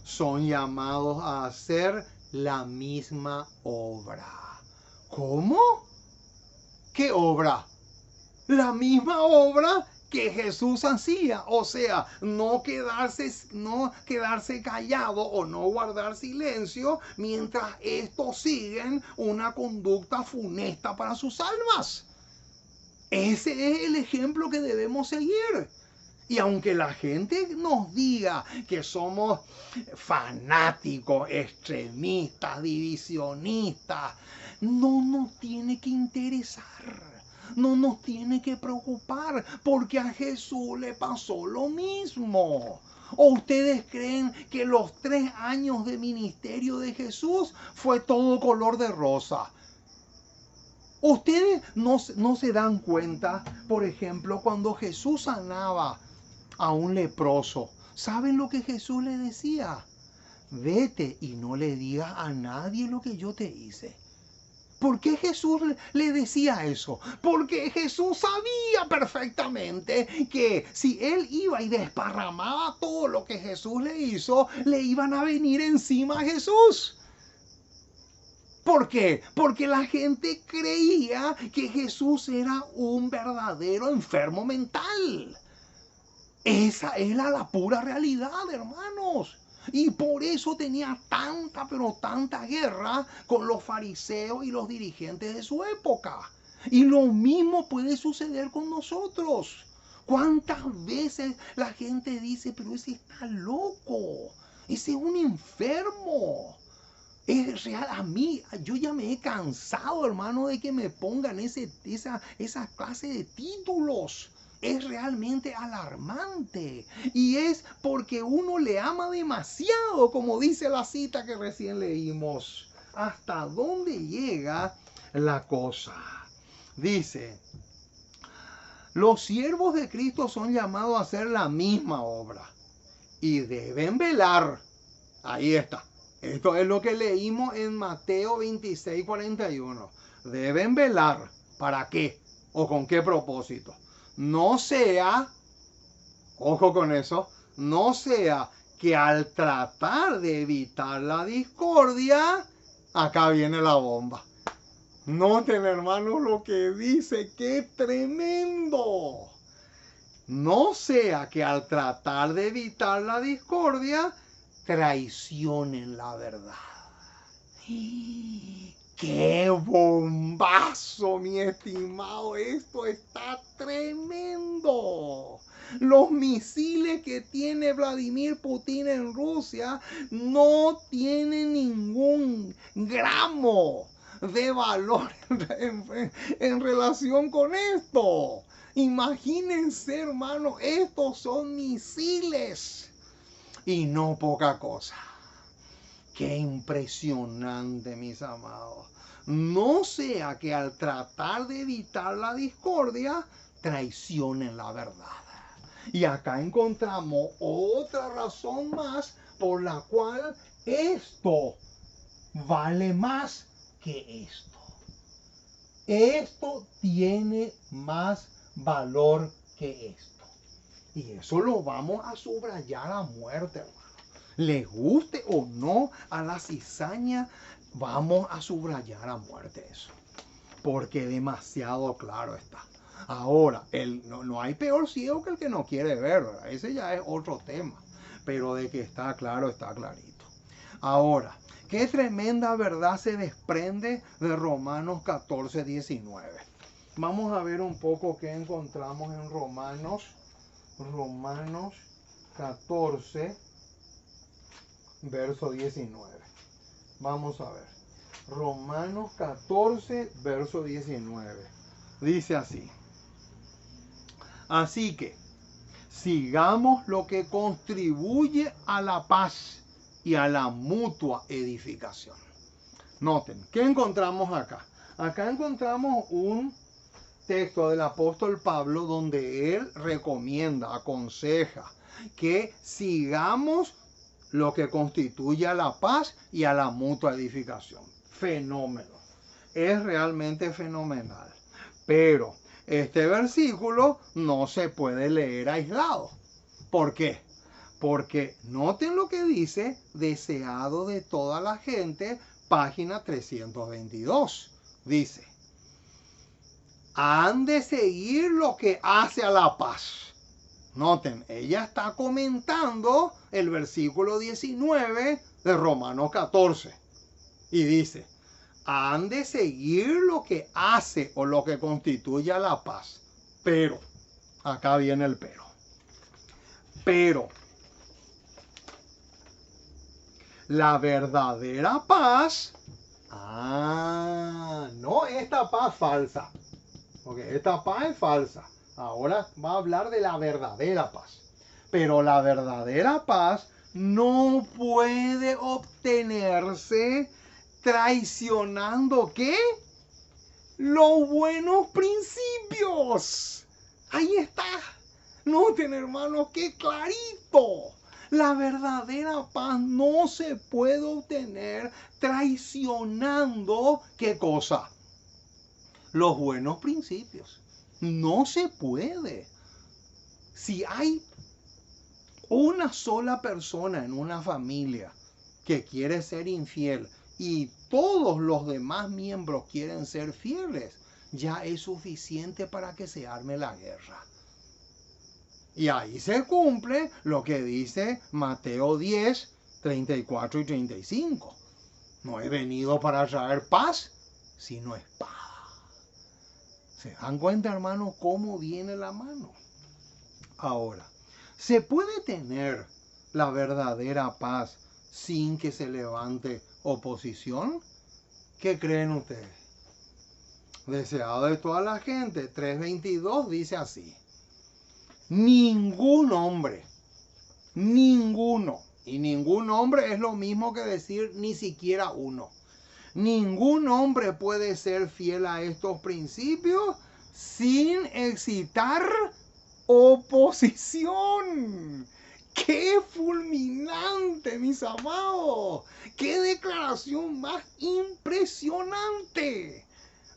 son llamados a hacer la misma obra. ¿Cómo? ¿Qué obra? La misma obra que Jesús hacía, o sea, no quedarse callado o no guardar silencio mientras estos siguen una conducta funesta para sus almas. Ese es el ejemplo que debemos seguir. Y aunque la gente nos diga que somos fanáticos, extremistas, divisionistas, no nos tiene que interesar. No nos tiene que preocupar, porque a Jesús le pasó lo mismo. ¿O ustedes creen que los 3 años de ministerio de Jesús fue todo color de rosa? Ustedes no se dan cuenta, por ejemplo, cuando Jesús sanaba a un leproso. ¿Saben lo que Jesús le decía? Vete y no le digas a nadie lo que yo te hice. ¿Por qué Jesús le decía eso? Porque Jesús sabía perfectamente que si él iba y desparramaba todo lo que Jesús le hizo, le iban a venir encima a Jesús. ¿Por qué? Porque la gente creía que Jesús era un verdadero enfermo mental. Esa es la pura realidad, hermanos. Y por eso tenía tanta, pero tanta guerra con los fariseos y los dirigentes de su época. Y lo mismo puede suceder con nosotros. ¿Cuántas veces la gente dice, pero ese está loco? Ese es un enfermo. Es real, a mí, yo ya me he cansado, hermano, de que me pongan esa clase de títulos. Es realmente alarmante. Y es porque uno le ama demasiado, como dice la cita que recién leímos. ¿Hasta dónde llega la cosa? Dice, los siervos de Cristo son llamados a hacer la misma obra y deben velar. Ahí está. Esto es lo que leímos en Mateo 26:41. Deben velar. ¿Para qué? ¿O con qué propósito? No sea, ojo con eso, no sea que al tratar de evitar la discordia, acá viene la bomba. Noten, hermanos, lo que dice, ¡qué tremendo! No sea que al tratar de evitar la discordia, traicionen la verdad. ¡Qué bombazo, mi estimado! Esto está tremendo. Los misiles que tiene Vladimir Putin en Rusia no tienen ningún gramo de valor en relación con esto. Imagínense, hermano, estos son misiles y no poca cosa. Qué impresionante, mis amados. No sea que al tratar de evitar la discordia, traicionen la verdad. Y acá encontramos otra razón más por la cual esto vale más que esto. Esto tiene más valor que esto. Y eso lo vamos a subrayar a muerte, hermano. Les guste o no a la cizaña, vamos a subrayar a muerte eso. Porque demasiado claro está. Ahora, no hay peor ciego que el que no quiere ver, ¿verdad? Ese ya es otro tema. Pero de que está claro, está clarito. Ahora, qué tremenda verdad se desprende de Romanos 14, 19. Vamos a ver un poco qué encontramos en Romanos 14, verso 19. Vamos a ver. Romanos 14, verso 19. Dice así. Así que, sigamos lo que contribuye a la paz y a la mutua edificación. Noten, ¿qué encontramos acá? Acá encontramos un texto del apóstol Pablo donde él recomienda, aconseja que sigamos lo que constituye a la paz y a la mutua edificación. Fenómeno. Es realmente fenomenal. Pero este versículo no se puede leer aislado. ¿Por qué? Porque noten lo que dice, deseado de toda la gente, página 322. Dice, han de seguir lo que hace a la paz. Noten, ella está comentando el versículo 19 de Romanos 14. Y dice, han de seguir lo que hace o lo que constituye a la paz. Pero, acá viene el pero. Pero, la verdadera paz, no esta paz falsa, porque esta paz es falsa. Ahora va a hablar de la verdadera paz. Pero la verdadera paz no puede obtenerse traicionando, ¿qué? Los buenos principios. Ahí está. Noten, hermanos, qué clarito. La verdadera paz no se puede obtener traicionando, ¿qué cosa? Los buenos principios. No se puede. Si hay una sola persona en una familia que quiere ser infiel y todos los demás miembros quieren ser fieles, ya es suficiente para que se arme la guerra. Y ahí se cumple lo que dice Mateo 10, 34 y 35. No he venido para traer paz, sino espada. ¿Se dan cuenta, hermano, cómo viene la mano? Ahora, ¿se puede tener la verdadera paz sin que se levante oposición? ¿Qué creen ustedes? Deseado de toda la gente, 3:22 dice así. Ningún hombre, ninguno, y ningún hombre es lo mismo que decir ni siquiera uno. Ningún hombre puede ser fiel a estos principios sin excitar oposición. ¡Qué fulminante, mis amados! ¡Qué declaración más impresionante!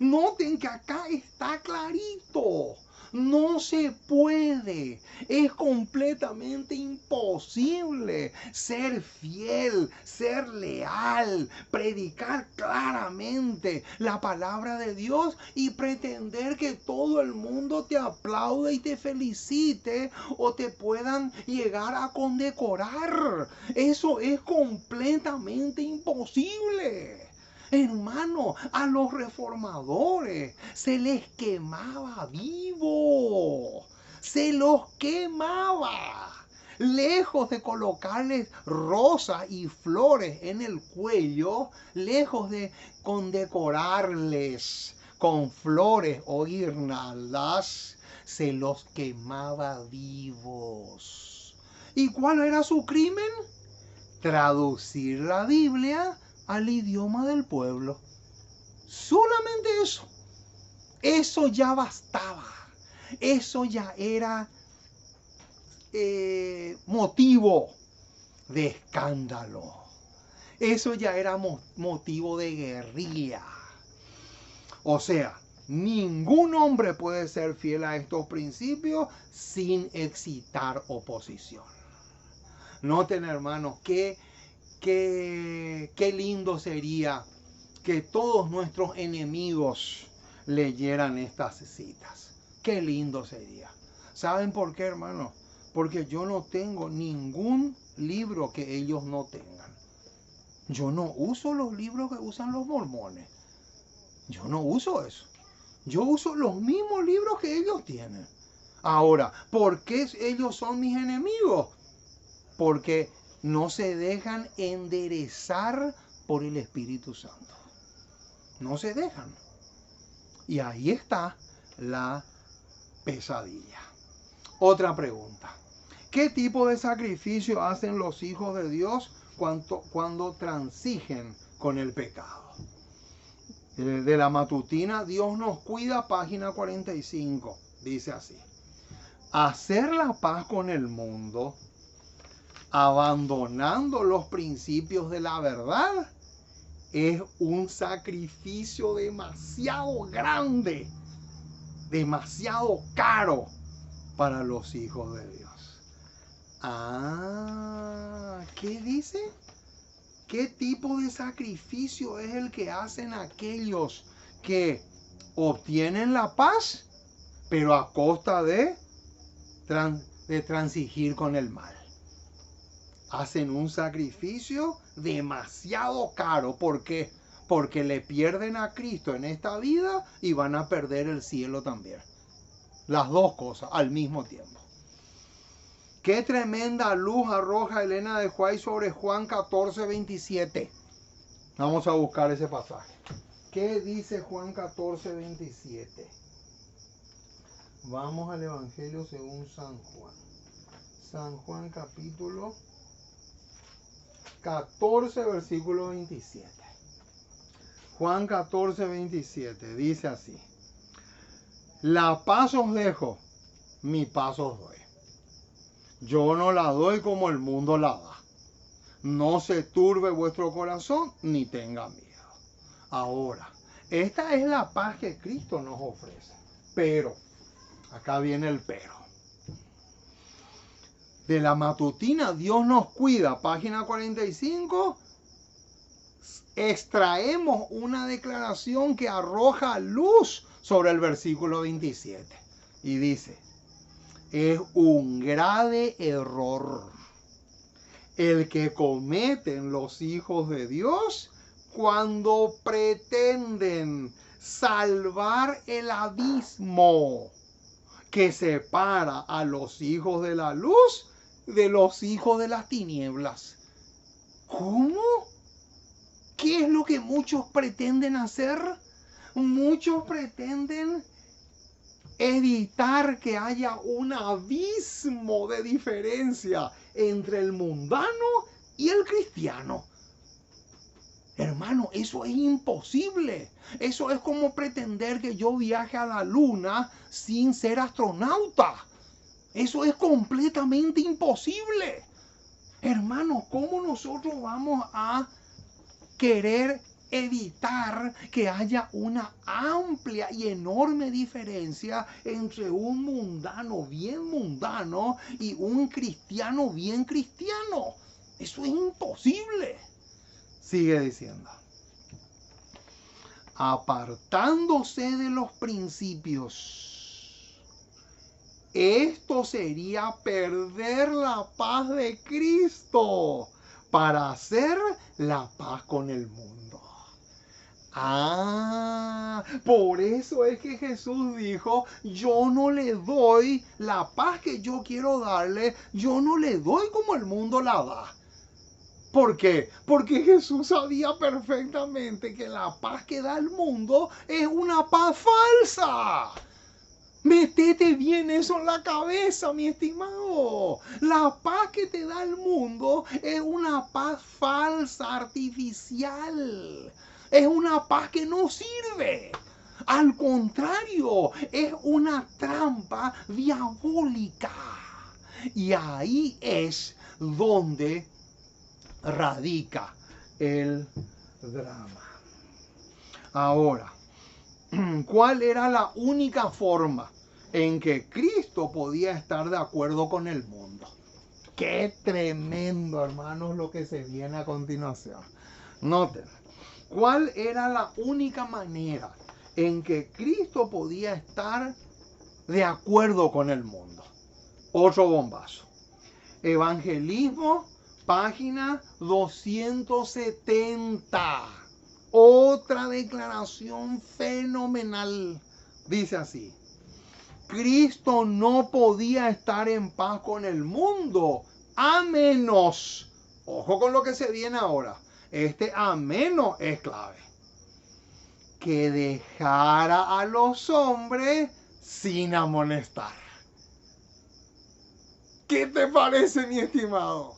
Noten que acá está clarito. No se puede, es completamente imposible ser fiel, ser leal, predicar claramente la palabra de Dios y pretender que todo el mundo te aplaude y te felicite o te puedan llegar a condecorar. Eso es completamente imposible. Hermano, a los reformadores se les quemaba vivo. Se los quemaba. lejos de colocarles rosas y flores en el cuello, lejos de condecorarles con flores o guirnaldas, se los quemaba vivos. ¿Y cuál era su crimen? Traducir la Biblia al idioma del pueblo. Solamente eso. Eso ya bastaba. Eso ya era motivo de escándalo. Eso ya era motivo de guerrilla. O sea, ningún hombre puede ser fiel a estos principios sin excitar oposición. Noten, hermanos, qué lindo sería que todos nuestros enemigos leyeran estas citas. Qué lindo sería. ¿Saben por qué, hermanos? Porque yo no tengo ningún libro que ellos no tengan. Yo no uso los libros que usan los mormones. Yo no uso eso. Yo uso los mismos libros que ellos tienen. Ahora, ¿por qué ellos son mis enemigos? Porque no se dejan enderezar por el Espíritu Santo. No se dejan. Y ahí está la pesadilla. Otra pregunta. ¿Qué tipo de sacrificio hacen los hijos de Dios cuando transigen con el pecado? De la matutina, Dios nos cuida, página 45. Dice así. Hacer la paz con el mundo, abandonando los principios de la verdad, es un sacrificio demasiado grande, demasiado caro para los hijos de Dios. ¿Qué dice? ¿Qué tipo de sacrificio es el que hacen aquellos que obtienen la paz, pero a costa de transigir con el mal? Hacen un sacrificio demasiado caro. ¿Por qué? Porque le pierden a Cristo en esta vida y van a perder el cielo también. Las dos cosas al mismo tiempo. Qué tremenda luz arroja Elena de White sobre Juan 14:27. Vamos a buscar ese pasaje. ¿Qué dice Juan 14:27? Vamos al Evangelio según San Juan. San Juan capítulo 14, versículo 27. Juan 14:27 dice así. La paz os dejo, mi paz os doy. Yo no la doy como el mundo la da. No se turbe vuestro corazón ni tenga miedo. Ahora, esta es la paz que Cristo nos ofrece. Pero, acá viene el pero. De la matutina, Dios nos cuida, página 45, extraemos una declaración que arroja luz sobre el versículo 27. Y dice, es un grave error el que cometen los hijos de Dios cuando pretenden salvar el abismo que separa a los hijos de la luz de los hijos de las tinieblas. ¿Cómo? ¿Qué es lo que muchos pretenden hacer? Muchos pretenden evitar que haya un abismo de diferencia entre el mundano y el cristiano. Hermano, eso es imposible. Eso es como pretender que yo viaje a la luna sin ser astronauta. Eso es completamente imposible. Hermano, ¿cómo nosotros vamos a querer evitar que haya una amplia y enorme diferencia entre un mundano bien mundano y un cristiano bien cristiano? Eso es imposible. Sigue diciendo. Apartándose de los principios, esto sería perder la paz de Cristo para hacer la paz con el mundo. Por eso es que Jesús dijo, yo no le doy la paz que yo quiero darle, yo no le doy como el mundo la da. ¿Por qué? Porque Jesús sabía perfectamente que la paz que da el mundo es una paz falsa. Métete bien eso en la cabeza, mi estimado. La paz que te da el mundo es una paz falsa, artificial. Es una paz que no sirve. Al contrario, es una trampa diabólica. Y ahí es donde radica el drama. Ahora, ¿cuál era la única forma en que Cristo podía estar de acuerdo con el mundo? Qué tremendo, hermanos, lo que se viene a continuación. Noten, ¿cuál era la única manera en que Cristo podía estar de acuerdo con el mundo? Otro bombazo. Evangelismo, página 270. Otra declaración fenomenal. Dice así: Cristo no podía estar en paz con el mundo a menos, ojo con lo que se viene ahora, este a menos es clave, que dejara a los hombres sin amonestar. ¿Qué te parece, mi estimado?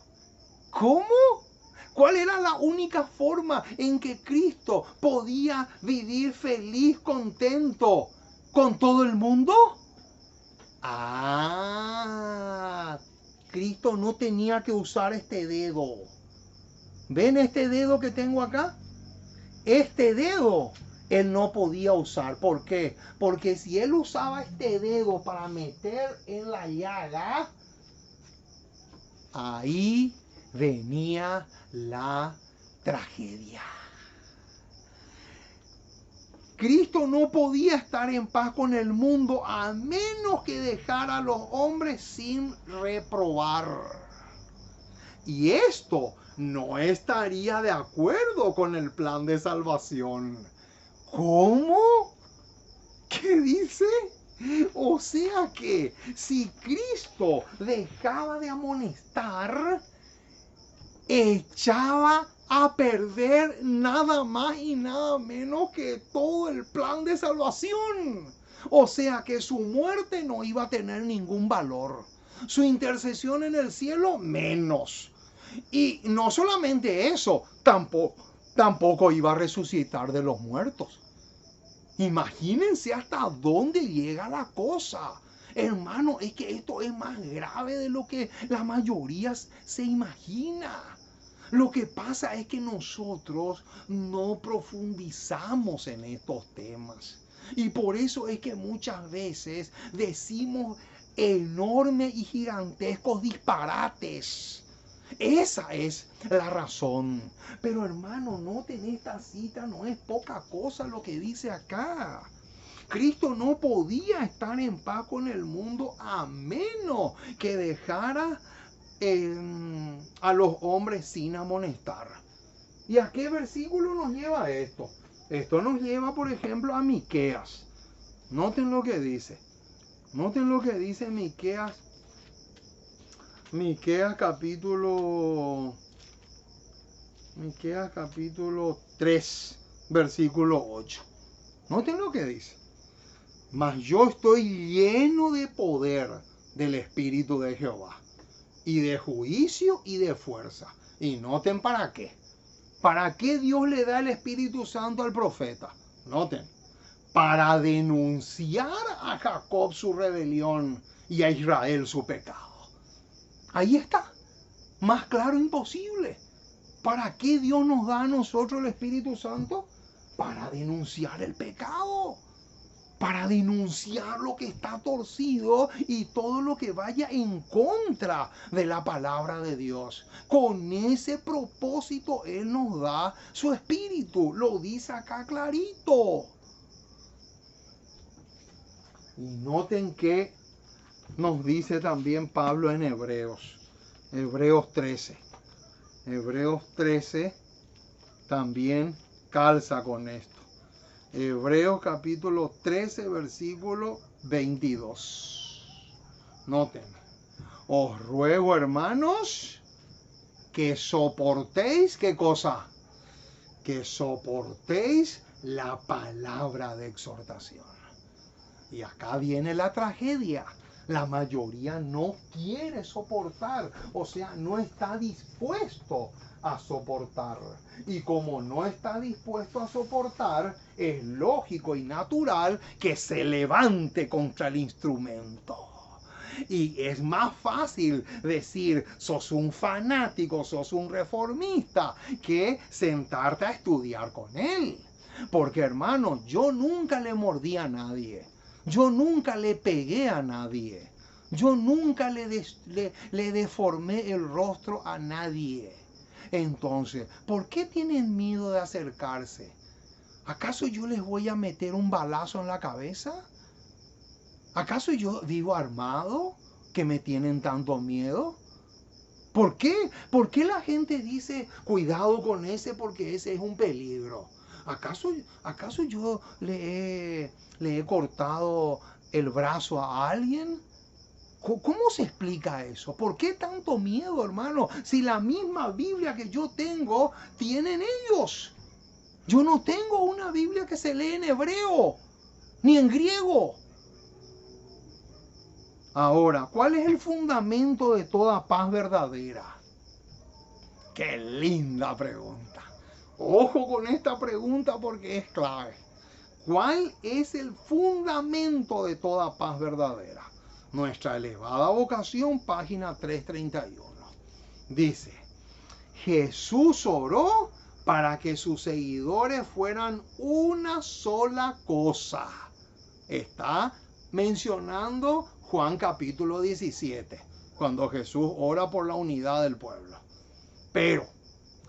¿Cómo? ¿Cuál era la única forma en que Cristo podía vivir feliz, contento con todo el mundo? Cristo no tenía que usar este dedo. ¿Ven este dedo que tengo acá? Este dedo él no podía usar. ¿Por qué? Porque si él usaba este dedo para meter en la llaga, ahí venía la tragedia. Cristo no podía estar en paz con el mundo a menos que dejara a los hombres sin reprobar. Y esto no estaría de acuerdo con el plan de salvación. ¿Cómo? ¿Qué dice? O sea que si Cristo dejaba de amonestar, echaba a perder nada más y nada menos que todo el plan de salvación. O sea que su muerte no iba a tener ningún valor. Su intercesión en el cielo menos. Y no solamente eso, tampoco iba a resucitar de los muertos. Imagínense hasta dónde llega la cosa. Hermano, es que esto es más grave de lo que la mayoría se imagina. Lo que pasa es que nosotros no profundizamos en estos temas. Y por eso es que muchas veces decimos enormes y gigantescos disparates. Esa es la razón. Pero hermano, noten esta cita, no es poca cosa lo que dice acá. Cristo no podía estar en paz con el mundo a menos que dejara a los hombres sin amonestar. ¿Y a qué versículo nos lleva esto? Esto nos lleva, por ejemplo, a Miqueas. Noten lo que dice. Noten lo que dice Miqueas. Miqueas capítulo 3, versículo 8. Noten lo que dice. Mas yo estoy lleno de poder del Espíritu de Jehová, y de juicio y de fuerza. Y noten para qué. ¿Para qué Dios le da el Espíritu Santo al profeta? Noten. Para denunciar a Jacob su rebelión y a Israel su pecado. Ahí está. Más claro imposible. ¿Para qué Dios nos da a nosotros el Espíritu Santo? Para denunciar el pecado. Para denunciar lo que está torcido y todo lo que vaya en contra de la palabra de Dios. Con ese propósito Él nos da su Espíritu. Lo dice acá clarito. Y noten que nos dice también Pablo en Hebreos 13. Hebreos 13 también calza con esto. Hebreos capítulo 13, versículo 22. Noten. Os ruego, hermanos, que soportéis, ¿qué cosa? Que soportéis la palabra de exhortación. Y acá viene la tragedia. La mayoría no quiere soportar, o sea, no está dispuesto a soportar. Y como no está dispuesto a soportar, es lógico y natural que se levante contra el instrumento. Y es más fácil decir, sos un fanático, sos un reformista, que sentarte a estudiar con él. Porque, hermano, yo nunca le mordí a nadie. Yo nunca le pegué a nadie. Yo nunca le deformé el rostro a nadie. Entonces, ¿por qué tienen miedo de acercarse? ¿Acaso yo les voy a meter un balazo en la cabeza? ¿Acaso yo vivo armado que me tienen tanto miedo? ¿Por qué? ¿Por qué la gente dice, cuidado con ese porque ese es un peligro? ¿Acaso yo le he cortado el brazo a alguien? ¿Cómo se explica eso? ¿Por qué tanto miedo, hermano? Si la misma Biblia que yo tengo, tienen ellos. Yo no tengo una Biblia que se lee en hebreo, ni en griego. Ahora, ¿cuál es el fundamento de toda paz verdadera? ¡Qué linda pregunta! Ojo con esta pregunta porque es clave. ¿Cuál es el fundamento de toda paz verdadera? Nuestra elevada vocación, página 331. Dice, Jesús oró para que sus seguidores fueran una sola cosa. Está mencionando Juan capítulo 17, cuando Jesús ora por la unidad del pueblo. Pero,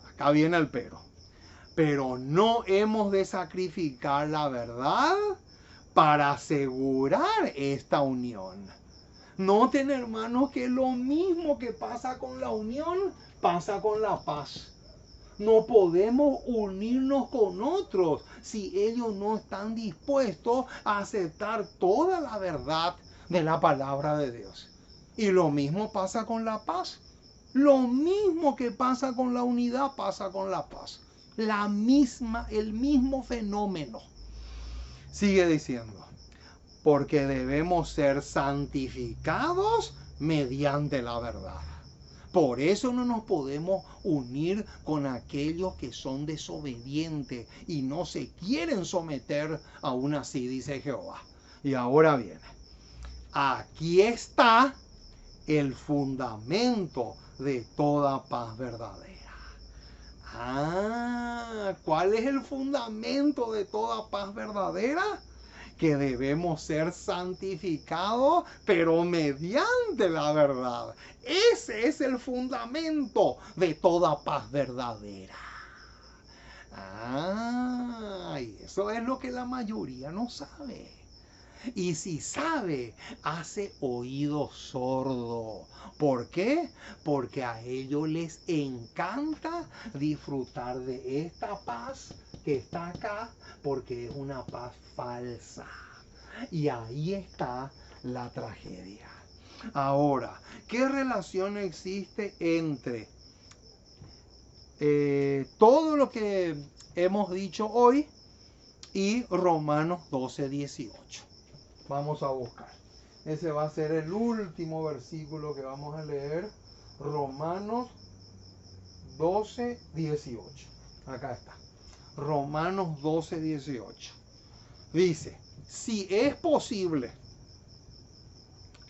acá viene el pero no hemos de sacrificar la verdad para asegurar esta unión. Noten, hermanos, que lo mismo que pasa con la unión, pasa con la paz. No podemos unirnos con otros si ellos no están dispuestos a aceptar toda la verdad de la palabra de Dios. Y lo mismo pasa con la paz. Lo mismo que pasa con la unidad pasa con la paz. El mismo fenómeno. Sigue diciendo, porque debemos ser santificados mediante la verdad. Por eso no nos podemos unir con aquellos que son desobedientes y no se quieren someter aún así, dice Jehová. Y ahora viene, aquí está el fundamento de toda paz verdadera. ¿Cuál es el fundamento de toda paz verdadera? Que debemos ser santificados, pero mediante la verdad. Ese es el fundamento de toda paz verdadera. Y eso es lo que la mayoría no sabe. Y si sabe, hace oído sordo. ¿Por qué? Porque a ellos les encanta disfrutar de esta paz que está acá, porque es una paz falsa. Y ahí está la tragedia. Ahora, ¿qué relación existe entre todo lo que hemos dicho hoy y Romanos 12:18? Vamos a buscar. Ese va a ser el último versículo que vamos a leer. Romanos 12:18. Acá está. Romanos 12:18. Dice, si es posible,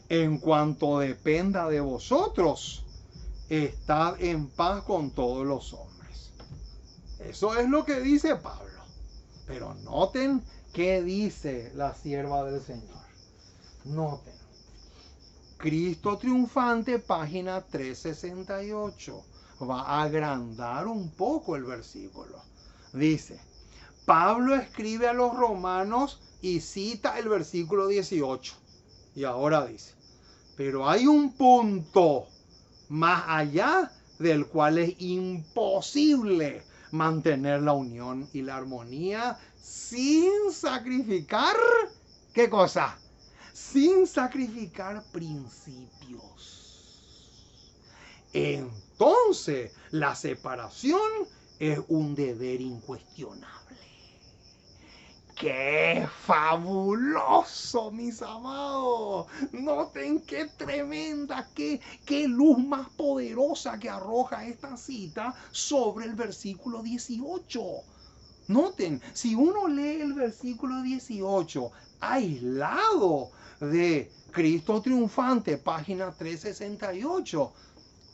en cuanto dependa de vosotros, estad en paz con todos los hombres. Eso es lo que dice Pablo. Pero noten qué dice la sierva del Señor. Noten. Cristo triunfante, página 368. Va a agrandar un poco el versículo. Dice, Pablo escribe a los romanos y cita el versículo 18. Y ahora dice, pero hay un punto más allá del cual es imposible mantener la unión y la armonía sin sacrificar, ¿qué cosa? Sin sacrificar principios. Entonces, la separación es un deber incuestionable. ¡Qué fabuloso, mis amados! Noten qué tremenda, qué luz más poderosa que arroja esta cita sobre el versículo 18. Noten, si uno lee el versículo 18 aislado de Cristo triunfante, página 368,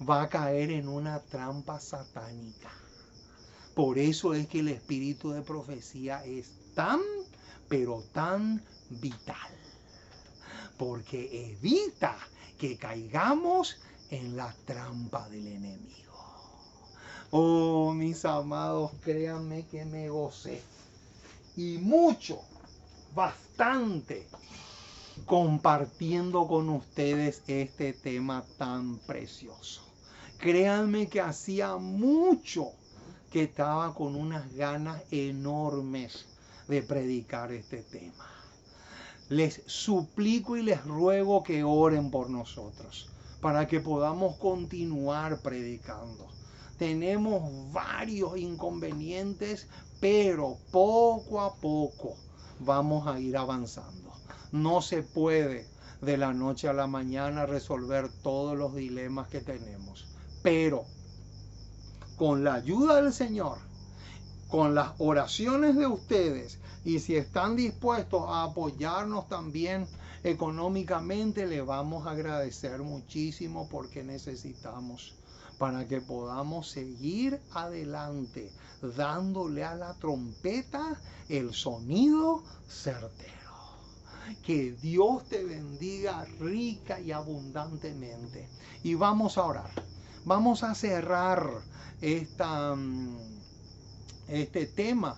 va a caer en una trampa satánica. Por eso es que el espíritu de profecía es tan, pero tan vital. Porque evita que caigamos en la trampa del enemigo. Oh, mis amados, créanme que me gocé. Y mucho, bastante, compartiendo con ustedes este tema tan precioso. Créanme que hacía mucho que estaba con unas ganas enormes de predicar este tema. Les suplico y les ruego que oren por nosotros para que podamos continuar predicando. Tenemos varios inconvenientes, pero poco a poco vamos a ir avanzando. No se puede de la noche a la mañana resolver todos los dilemas que tenemos, pero con la ayuda del Señor, con las oraciones de ustedes, y si están dispuestos a apoyarnos también económicamente, le vamos a agradecer muchísimo porque necesitamos para que podamos seguir adelante dándole a la trompeta el sonido certero. Que Dios te bendiga rica y abundantemente. Y vamos a orar. Vamos a cerrar este tema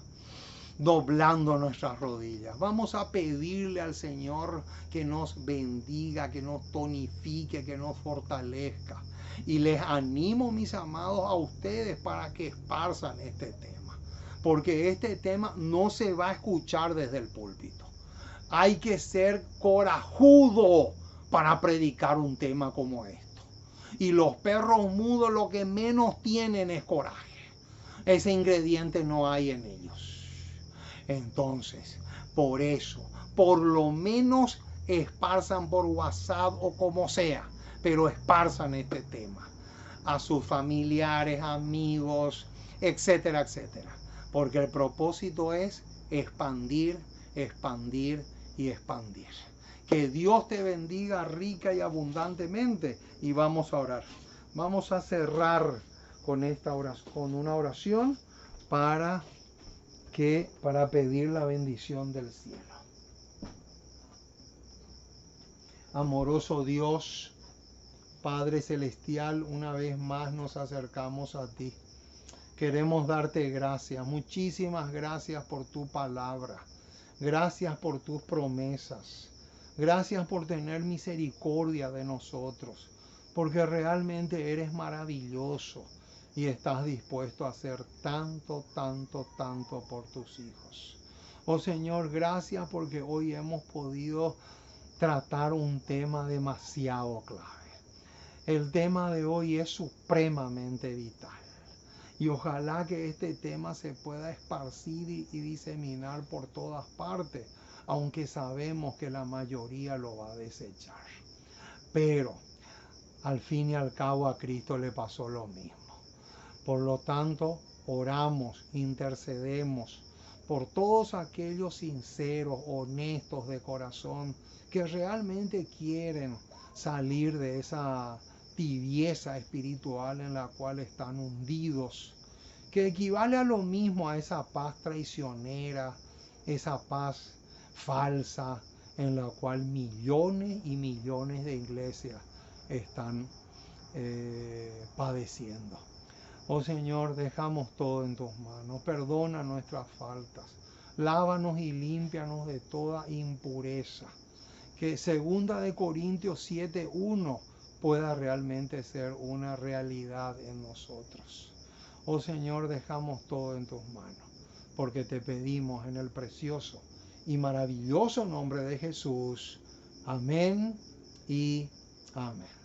doblando nuestras rodillas. Vamos a pedirle al Señor que nos bendiga, que nos tonifique, que nos fortalezca. Y les animo, mis amados, a ustedes para que esparzan este tema. Porque este tema no se va a escuchar desde el púlpito. Hay que ser corajudo para predicar un tema como esto. Y los perros mudos lo que menos tienen es coraje. Ese ingrediente no hay en ellos. Entonces, por eso, por lo menos esparzan por WhatsApp o como sea, pero esparzan este tema a sus familiares, amigos, etcétera, etcétera. Porque el propósito es expandir, expandir y expandir. Que Dios te bendiga rica y abundantemente. Y vamos a orar. Vamos a cerrar con una oración para pedir la bendición del cielo. Amoroso Dios, Padre Celestial, una vez más nos acercamos a ti. Queremos darte gracias, muchísimas gracias por tu palabra. Gracias por tus promesas. Gracias por tener misericordia de nosotros, porque realmente eres maravilloso y estás dispuesto a hacer tanto, tanto, tanto por tus hijos. Oh Señor, gracias porque hoy hemos podido tratar un tema demasiado clave. El tema de hoy es supremamente vital. Y ojalá que este tema se pueda esparcir y diseminar por todas partes, aunque sabemos que la mayoría lo va a desechar. Pero al fin y al cabo a Cristo le pasó lo mismo. Por lo tanto, oramos, intercedemos por todos aquellos sinceros, honestos de corazón, que realmente quieren salir de esa tibieza espiritual en la cual están hundidos, que equivale a lo mismo a esa paz traicionera, esa paz falsa en la cual millones y millones de iglesias están padeciendo. Oh Señor, dejamos todo en tus manos, perdona nuestras faltas, lávanos y límpianos de toda impureza, que 2 Corintios 7:1 pueda realmente ser una realidad en nosotros. Oh Señor, dejamos todo en tus manos, porque te pedimos en el precioso y maravilloso nombre de Jesús. Amén y amén.